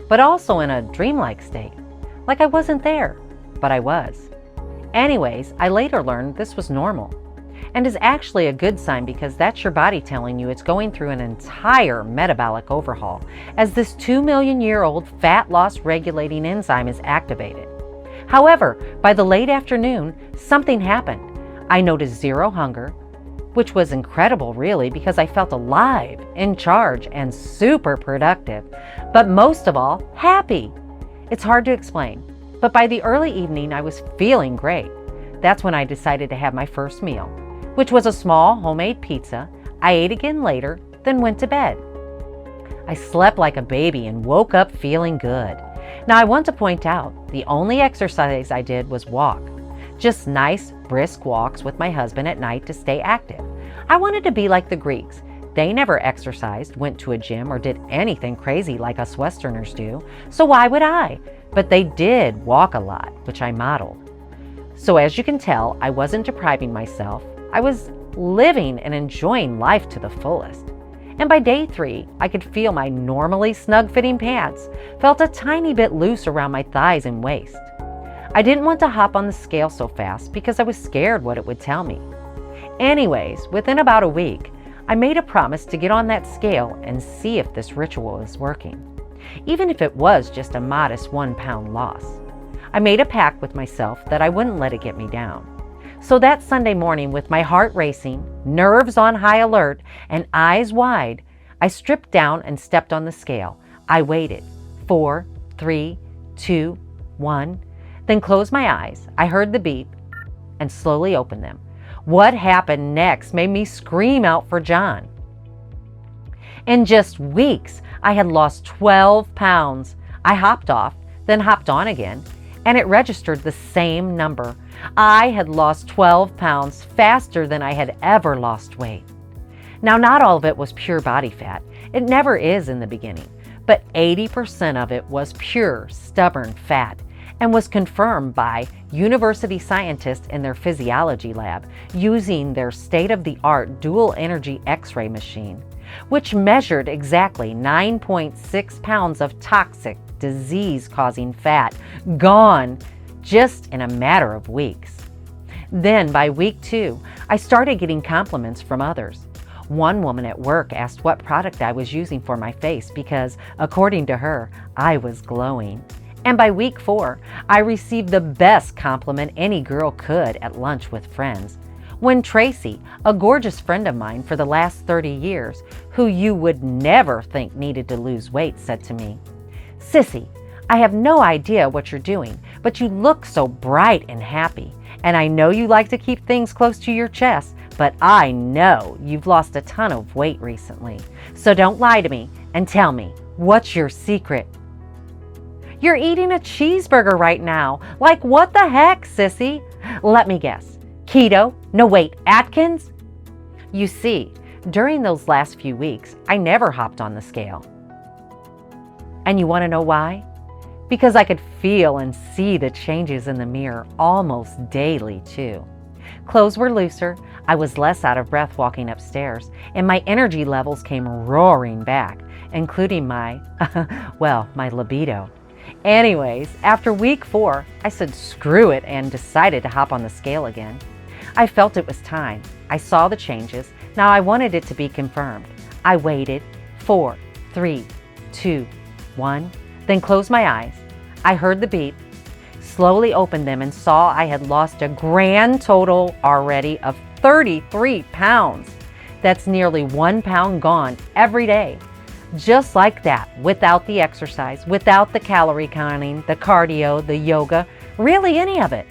but also in a dreamlike state, like I wasn't there, but I was. Anyways, I later learned this was normal and is actually a good sign because that's your body telling you it's going through an entire metabolic overhaul as this 2 million-year-old fat loss regulating enzyme is activated. However, by the late afternoon, something happened. I noticed 0 hunger, which was incredible really because I felt alive, in charge, and super productive, but most of all, happy. It's hard to explain, but by the early evening, I was feeling great. That's when I decided to have my first meal, which was a small homemade pizza. I ate again later, then went to bed. I slept like a baby and woke up feeling good. Now, I want to point out, the only exercise I did was walk. Just nice, brisk walks with my husband at night to stay active. I wanted to be like the Greeks. They never exercised, went to a gym, or did anything crazy like us Westerners do, so why would I? But they did walk a lot, which I modeled. So as you can tell, I wasn't depriving myself. I was living and enjoying life to the fullest. And by day 3, I could feel my normally snug-fitting pants felt a tiny bit loose around my thighs and waist. I didn't want to hop on the scale so fast because I was scared what it would tell me. Anyways, within about a week, I made a promise to get on that scale and see if this ritual is working, even if it was just a modest 1-pound loss. I made a pact with myself that I wouldn't let it get me down. So that Sunday morning, with my heart racing, nerves on high alert, and eyes wide, I stripped down and stepped on the scale. I waited. 4, 3, 2, 1, then closed my eyes. I heard the beep, and slowly opened them. What happened next made me scream out for John. In just weeks, I had lost 12 pounds. I hopped off, then hopped on again, and it registered the same number. I had lost 12 pounds faster than I had ever lost weight. Now, not all of it was pure body fat. It never is in the beginning, but 80% of it was pure, stubborn fat, and was confirmed by university scientists in their physiology lab using their state-of-the-art dual energy X-ray machine, which measured exactly 9.6 pounds of toxic, disease-causing fat gone just in a matter of weeks. Then by week 2, I started getting compliments from others. One woman at work asked what product I was using for my face because, according to her, I was glowing. And by week 4, I received the best compliment any girl could at lunch with friends. When Tracy, a gorgeous friend of mine for the last 30 years, who you would never think needed to lose weight, said to me, "Sissy, I have no idea what you're doing, but you look so bright and happy. And I know you like to keep things close to your chest, but I know you've lost a ton of weight recently. So don't lie to me and tell me, what's your secret?" "You're eating a cheeseburger right now. Like, what the heck, sissy?" "Let me guess. Keto? No, wait, Atkins?" You see, during those last few weeks, I never hopped on the scale. And you want to know why? Because I could feel and see the changes in the mirror almost daily, too. Clothes were looser, I was less out of breath walking upstairs, and my energy levels came roaring back, including my libido. Anyways, after week 4, I said screw it and decided to hop on the scale again. I felt it was time. I saw the changes. Now I wanted it to be confirmed. I waited. 4, 3, 2, 1, then closed my eyes. I heard the beep, slowly opened them and saw I had lost a grand total already of 33 pounds. That's nearly 1 pound gone every day. Just like that, without the exercise, without the calorie counting, the cardio, the yoga, really any of it.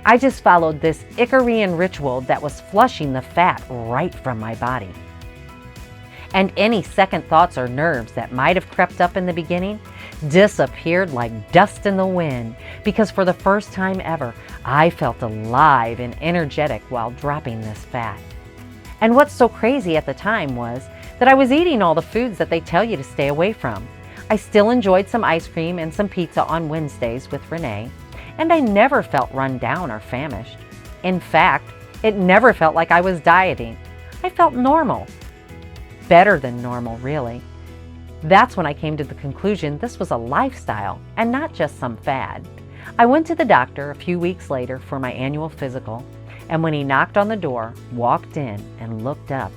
I just followed this Icarian ritual that was flushing the fat right from my body. And any second thoughts or nerves that might have crept up in the beginning disappeared like dust in the wind, because for the first time ever, I felt alive and energetic while dropping this fat. And what's so crazy at the time was that I was eating all the foods that they tell you to stay away from. I still enjoyed some ice cream and some pizza on Wednesdays with Renee, and I never felt run down or famished. In fact, it never felt like I was dieting. I felt normal. Better than normal, really. That's when I came to the conclusion this was a lifestyle and not just some fad. I went to the doctor a few weeks later for my annual physical, and when he knocked on the door, walked in and looked up,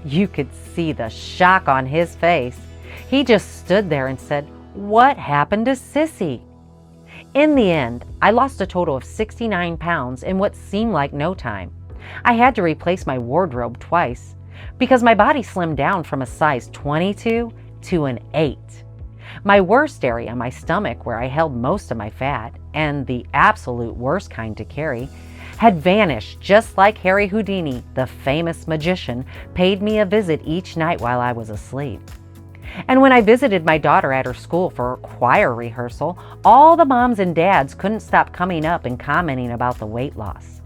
you could see the shock on his face. He just stood there and said, "What happened to Sissy?" In the end, I lost a total of 69 pounds in what seemed like no time. I had to replace my wardrobe twice because my body slimmed down from a size 22 to an 8. My worst area, my stomach, where I held most of my fat, and the absolute worst kind to carry, had vanished just like Harry Houdini, the famous magician, paid me a visit each night while I was asleep. And when I visited my daughter at her school for choir rehearsal, all the moms and dads couldn't stop coming up and commenting about the weight loss.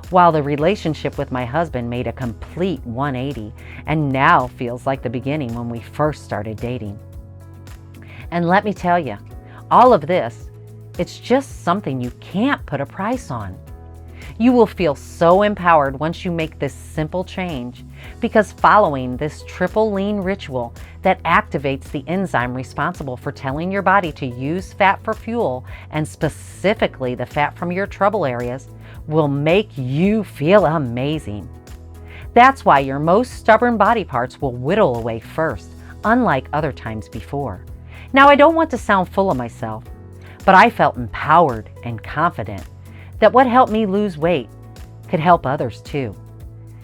While the relationship with my husband made a complete 180 and now feels like the beginning when we first started dating. And let me tell you, all of this, it's just something you can't put a price on. You will feel so empowered once you make this simple change, because following this triple lean ritual that activates the enzyme responsible for telling your body to use fat for fuel, and specifically the fat from your trouble areas, will make you feel amazing. That's why your most stubborn body parts will whittle away first, unlike other times before. Now, I don't want to sound full of myself, but I felt empowered and confident that what helped me lose weight could help others too.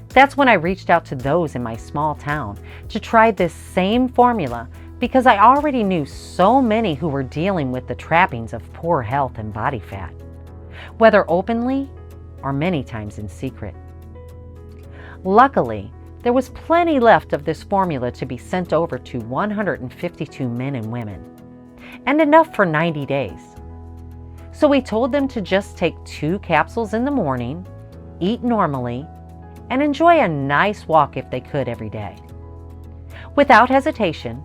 That's when I reached out to those in my small town to try this same formula, because I already knew so many who were dealing with the trappings of poor health and body fat. Whether openly or many times in secret. Luckily, there was plenty left of this formula to be sent over to 152 men and women, and enough for 90 days. So we told them to just take 2 capsules in the morning, eat normally, and enjoy a nice walk if they could every day. Without hesitation,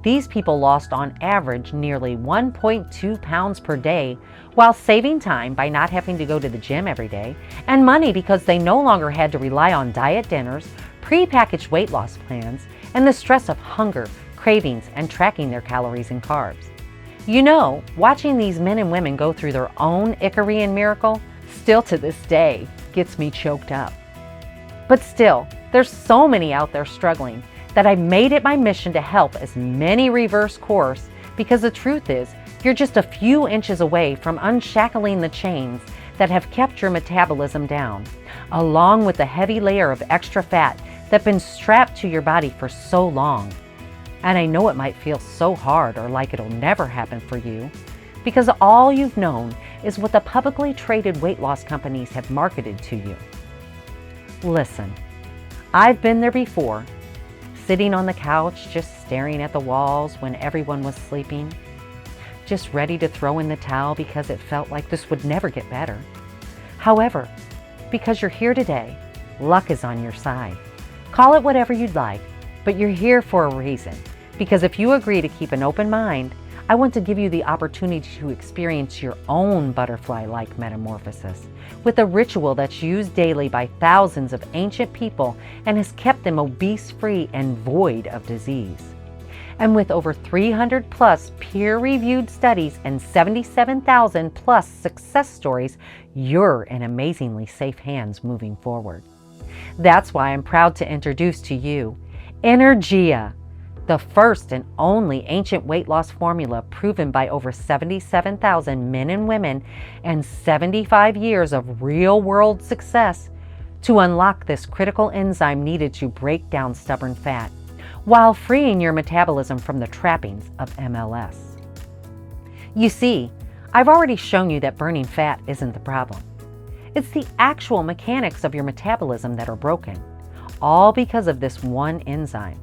these people lost on average nearly 1.2 pounds per day while saving time by not having to go to the gym every day, and money because they no longer had to rely on diet dinners, prepackaged weight loss plans, and the stress of hunger, cravings, and tracking their calories and carbs. You know, watching these men and women go through their own Icarian miracle still to this day gets me choked up. But still, there's so many out there struggling that I made it my mission to help as many reverse course, because the truth is, you're just a few inches away from unshackling the chains that have kept your metabolism down, along with the heavy layer of extra fat that's been strapped to your body for so long. And I know it might feel so hard or like it'll never happen for you, because all you've known is what the publicly traded weight loss companies have marketed to you. Listen, I've been there before, sitting on the couch just staring at the walls when everyone was sleeping, just ready to throw in the towel because it felt like this would never get better. However, because you're here today, luck is on your side. Call it whatever you'd like, but you're here for a reason. Because if you agree to keep an open mind, I want to give you the opportunity to experience your own butterfly-like metamorphosis with a ritual that's used daily by thousands of ancient people and has kept them obese-free and void of disease. And with over 300 plus peer-reviewed studies and 77,000 plus success stories, you're in amazingly safe hands moving forward. That's why I'm proud to introduce to you Energia, the first and only ancient weight loss formula proven by over 77,000 men and women and 75 years of real-world success to unlock this critical enzyme needed to break down stubborn fat while freeing your metabolism from the trappings of MLS. You see, I've already shown you that burning fat isn't the problem. It's the actual mechanics of your metabolism that are broken, all because of this one enzyme.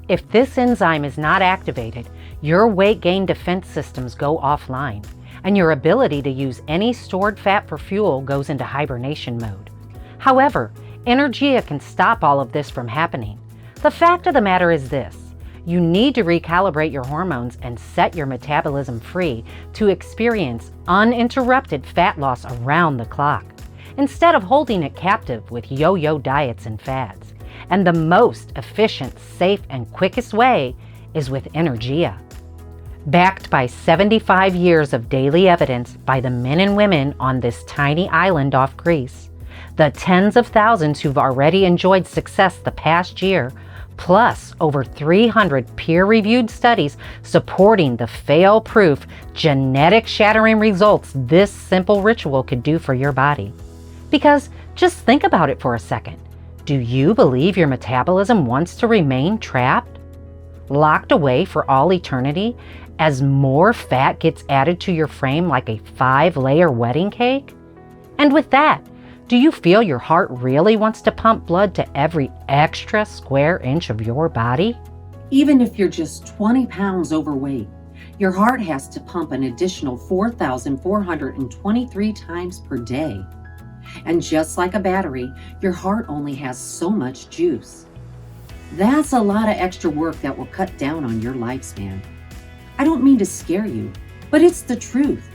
If this enzyme is not activated, your weight gain defense systems go offline, and your ability to use any stored fat for fuel goes into hibernation mode. However, Energia can stop all of this from happening. The fact of the matter is this: you need to recalibrate your hormones and set your metabolism free to experience uninterrupted fat loss around the clock, instead of holding it captive with yo-yo diets and fads. And the most efficient, safe, and quickest way is with Energia. Backed by 75 years of daily evidence by the men and women on this tiny island off Greece, the tens of thousands who've already enjoyed success the past year, plus over 300 peer-reviewed studies supporting the fail-proof, genetic-shattering results this simple ritual could do for your body. Because just think about it for a second. Do you believe your metabolism wants to remain trapped, locked away for all eternity as more fat gets added to your frame like a 5-layer wedding cake? And with that, do you feel your heart really wants to pump blood to every extra square inch of your body? Even if you're just 20 pounds overweight, your heart has to pump an additional 4,423 times per day. And just like a battery, your heart only has so much juice. That's a lot of extra work that will cut down on your lifespan. I don't mean to scare you, but it's the truth.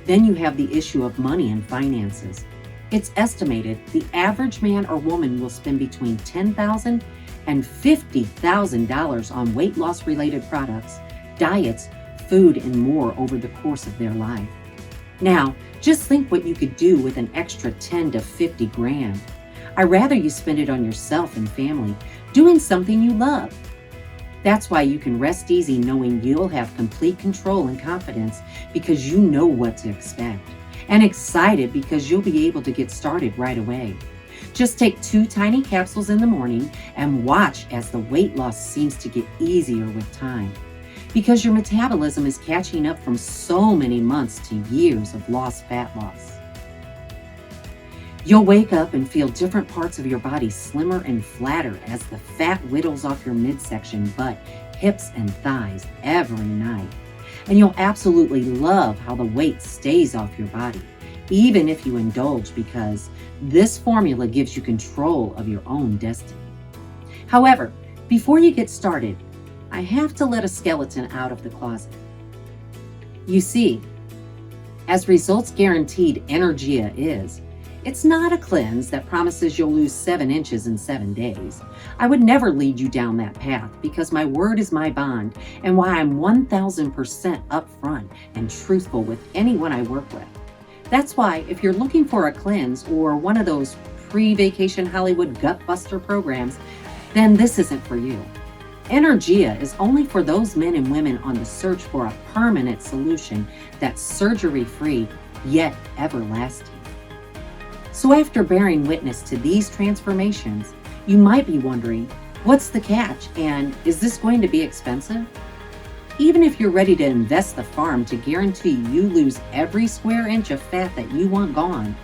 Then you have the issue of money and finances. It's estimated the average man or woman will spend between $10,000 and $50,000 on weight loss related products, diets, food, and more over the course of their life. Now, just think what you could do with an extra 10 to 50 grand. I'd rather you spend it on yourself and family, doing something you love. That's why you can rest easy knowing you'll have complete control and confidence because you know what to expect, and excited because you'll be able to get started right away. Just take 2 tiny capsules in the morning and watch as the weight loss seems to get easier with time, because your metabolism is catching up from so many months to years of lost fat loss. You'll wake up and feel different parts of your body slimmer and flatter as the fat whittles off your midsection, butt, hips, and thighs every night. And you'll absolutely love how the weight stays off your body, even if you indulge, because this formula gives you control of your own destiny. However, before you get started, I have to let a skeleton out of the closet. You see, as results guaranteed Energia is, it's not a cleanse that promises you'll lose 7 inches in 7 days. I would never lead you down that path because my word is my bond and why I'm 1000% upfront and truthful with anyone I work with. That's why if you're looking for a cleanse or one of those pre-vacation Hollywood gut buster programs, then this isn't for you. Energia is only for those men and women on the search for a permanent solution that's surgery-free yet everlasting. So after bearing witness to these transformations, you might be wondering, what's the catch and is this going to be expensive? Even if you're ready to invest the farm to guarantee you lose every square inch of fat that you want gone,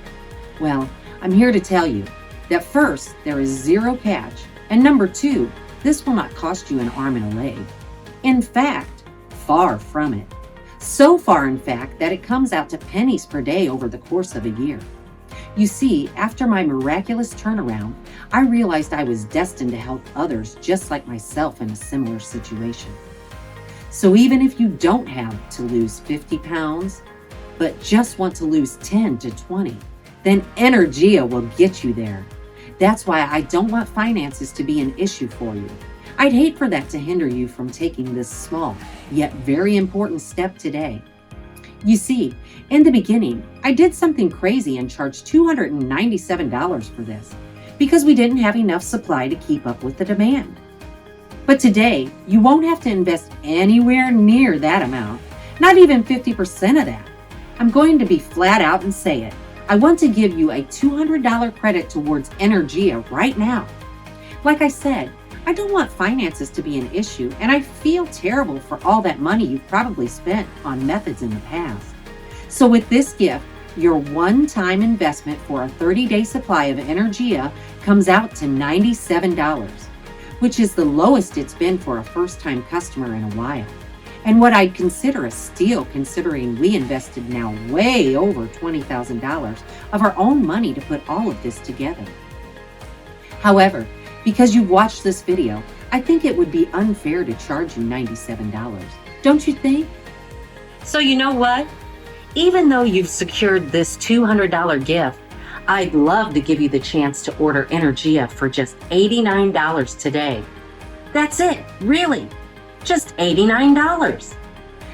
well, I'm here to tell you that first, there is zero catch, and number 2, this will not cost you an arm and a leg. In fact, far from it. So far, in fact, that it comes out to pennies per day over the course of a year. You see, after my miraculous turnaround, I realized I was destined to help others just like myself in a similar situation. So even if you don't have to lose 50 pounds, but just want to lose 10 to 20, then Energia will get you there. That's why I don't want finances to be an issue for you. I'd hate for that to hinder you from taking this small, yet very important step today. You see, in the beginning, I did something crazy and charged $297 for this because we didn't have enough supply to keep up with the demand. But today, you won't have to invest anywhere near that amount, not even 50% of that. I'm going to be flat out and say it. I want to give you a $200 credit towards Energia right now. Like I said, I don't want finances to be an issue, and I feel terrible for all that money you've probably spent on methods in the past. So with this gift, your one-time investment for a 30-day supply of Energia comes out to $97, which is the lowest it's been for a first-time customer in a while. And what I'd consider a steal considering we invested now way over $20,000 of our own money to put all of this together. However, because you've watched this video, I think it would be unfair to charge you $97. Don't you think? So you know what? Even though you've secured this $200 gift, I'd love to give you the chance to order Energia for just $89 today. That's it, really. Just $89.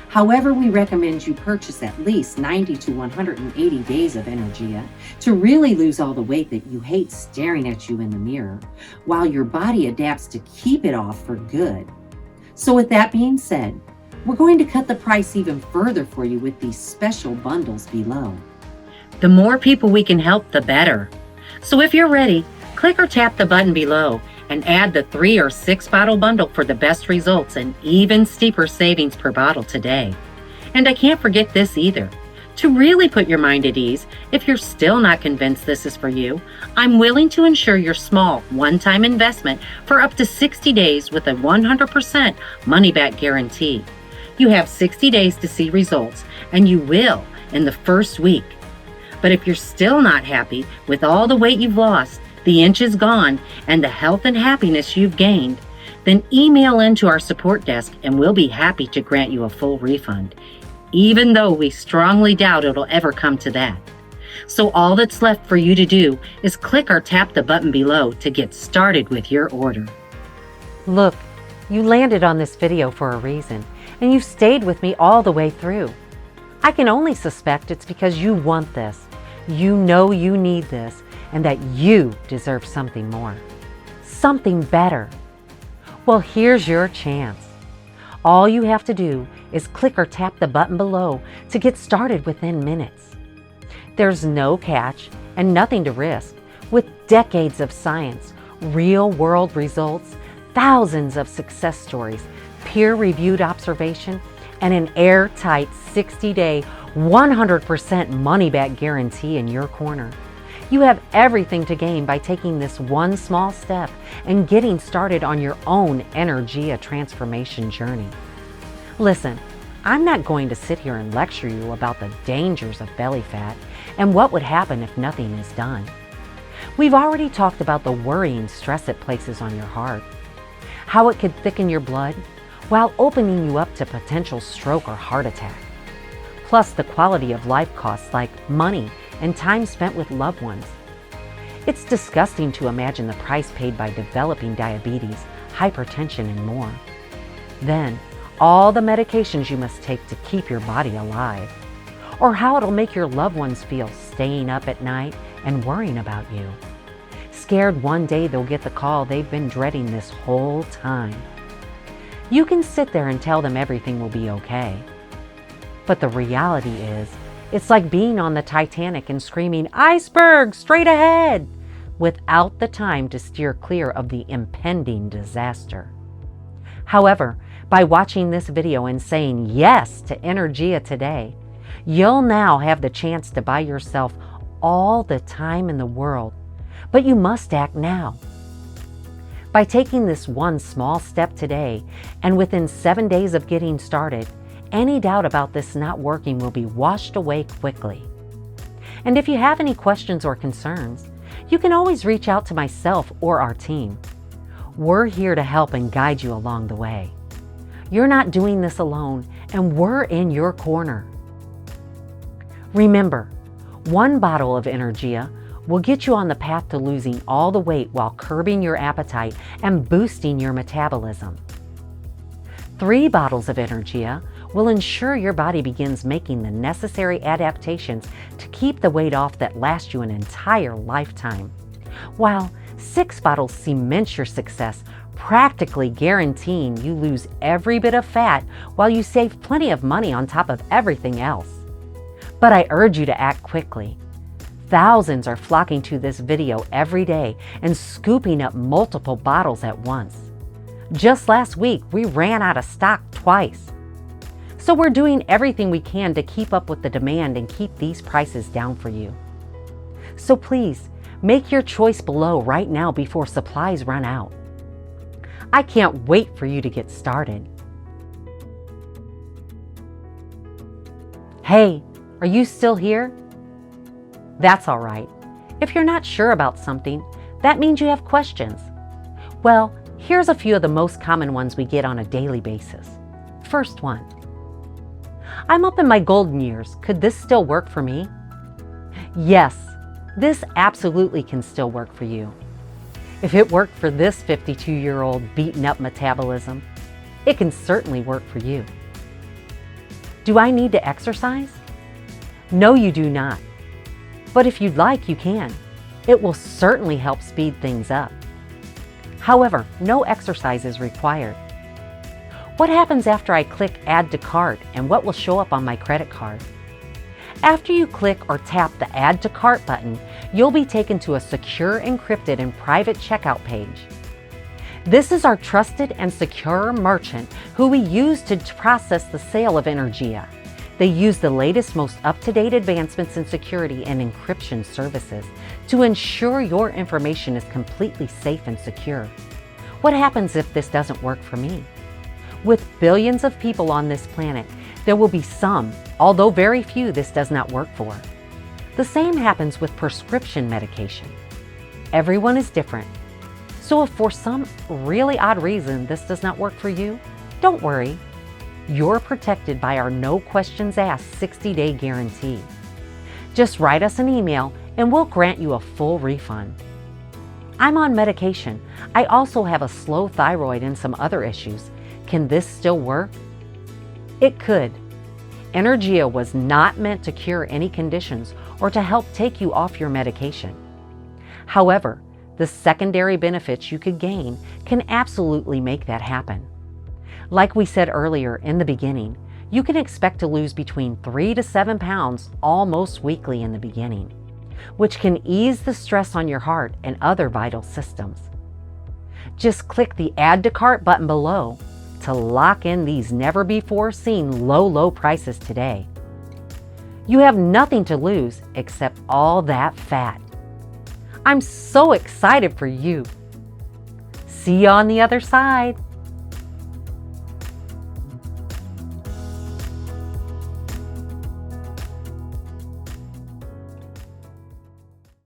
However, we recommend you purchase at least 90 to 180 days of Energia to really lose all the weight that you hate staring at you in the mirror, while your body adapts to keep it off for good. So with that being said, we're going to cut the price even further for you with these special bundles below. The more people we can help, the better. So if you're ready, click or tap the button below and add the 3 or 6 bottle bundle for the best results and even steeper savings per bottle today. And I can't forget this either. To really put your mind at ease, if you're still not convinced this is for you, I'm willing to insure your small one-time investment for up to 60 days with a 100% money-back guarantee. You have 60 days to see results, and you will in the first week. But if you're still not happy with all the weight you've lost, the inches gone, and the health and happiness you've gained, then email into our support desk and we'll be happy to grant you a full refund, even though we strongly doubt it'll ever come to that. So all that's left for you to do is click or tap the button below to get started with your order. Look, you landed on this video for a reason, and you've stayed with me all the way through. I can only suspect it's because you want this. You know you need this, and that you deserve something more. Something better. Well, here's your chance. All you have to do is click or tap the button below to get started within minutes. There's no catch and nothing to risk. With decades of science, real-world results, thousands of success stories, peer-reviewed observation, and an airtight 60-day, 100% money-back guarantee in your corner, You have everything to gain by taking this one small step and getting started on your own Energia transformation journey. Listen, I'm not going to sit here and lecture you about the dangers of belly fat and what would happen if nothing is done. We've already talked about the worrying stress it places on your heart, how it could thicken your blood while opening you up to potential stroke or heart attack, plus the quality of life costs like money and time spent with loved ones. It's disgusting to imagine the price paid by developing diabetes, hypertension, and more. Then, all the medications you must take to keep your body alive, or how it'll make your loved ones feel staying up at night and worrying about you, scared one day they'll get the call they've been dreading this whole time. You can sit there and tell them everything will be okay. But the reality is, it's like being on the Titanic and screaming, "Iceberg, straight ahead!" without the time to steer clear of the impending disaster. However, by watching this video and saying yes to Energia today, you'll now have the chance to buy yourself all the time in the world, but you must act now. By taking this one small step today, and within 7 days of getting started, any doubt about this not working will be washed away quickly. And if you have any questions or concerns, you can always reach out to myself or our team. We're here to help and guide you along the way. You're not doing this alone, and we're in your corner. Remember, one bottle of Energia will get you on the path to losing all the weight while curbing your appetite and boosting your metabolism. 3 bottles of Energia will ensure your body begins making the necessary adaptations to keep the weight off that lasts you an entire lifetime, while 6 bottles cement your success, practically guaranteeing you lose every bit of fat while you save plenty of money on top of everything else. But I urge you to act quickly. Thousands are flocking to this video every day and scooping up multiple bottles at once. Just last week, we ran out of stock twice. So we're doing everything we can to keep up with the demand and keep these prices down for you. So please, make your choice below right now before supplies run out. I can't wait for you to get started. Hey, are you still here? That's all right. If you're not sure about something, that means you have questions. Well, here's a few of the most common ones we get on a daily basis. First one. I'm up in my golden years. Could this still work for me? Yes, this absolutely can still work for you. If it worked for this 52-year-old beaten up metabolism, it can certainly work for you. Do I need to exercise? No, you do not. But if you'd like, you can. It will certainly help speed things up. However, no exercise is required. What happens after I click Add to Cart and what will show up on my credit card? After you click or tap the Add to Cart button, you'll be taken to a secure, encrypted, and private checkout page. This is our trusted and secure merchant who we use to process the sale of Energia. They use the latest, most up-to-date advancements in security and encryption services to ensure your information is completely safe and secure. What happens if this doesn't work for me? With billions of people on this planet, there will be some, although very few, this does not work for. The same happens with prescription medication. Everyone is different. So if for some really odd reason this does not work for you, don't worry. You're protected by our no questions asked 60-day guarantee. Just write us an email and we'll grant you a full refund. I'm on medication. I also have a slow thyroid and some other issues. Can this still work? It could. Energia was not meant to cure any conditions or to help take you off your medication. However, the secondary benefits you could gain can absolutely make that happen. Like we said earlier in the beginning, you can expect to lose between 3 to 7 pounds almost weekly in the beginning, which can ease the stress on your heart and other vital systems. Just click the Add to Cart button below to lock in these never-before-seen low prices today. You have nothing to lose except all that fat. I'm so excited for you. See you on the other side.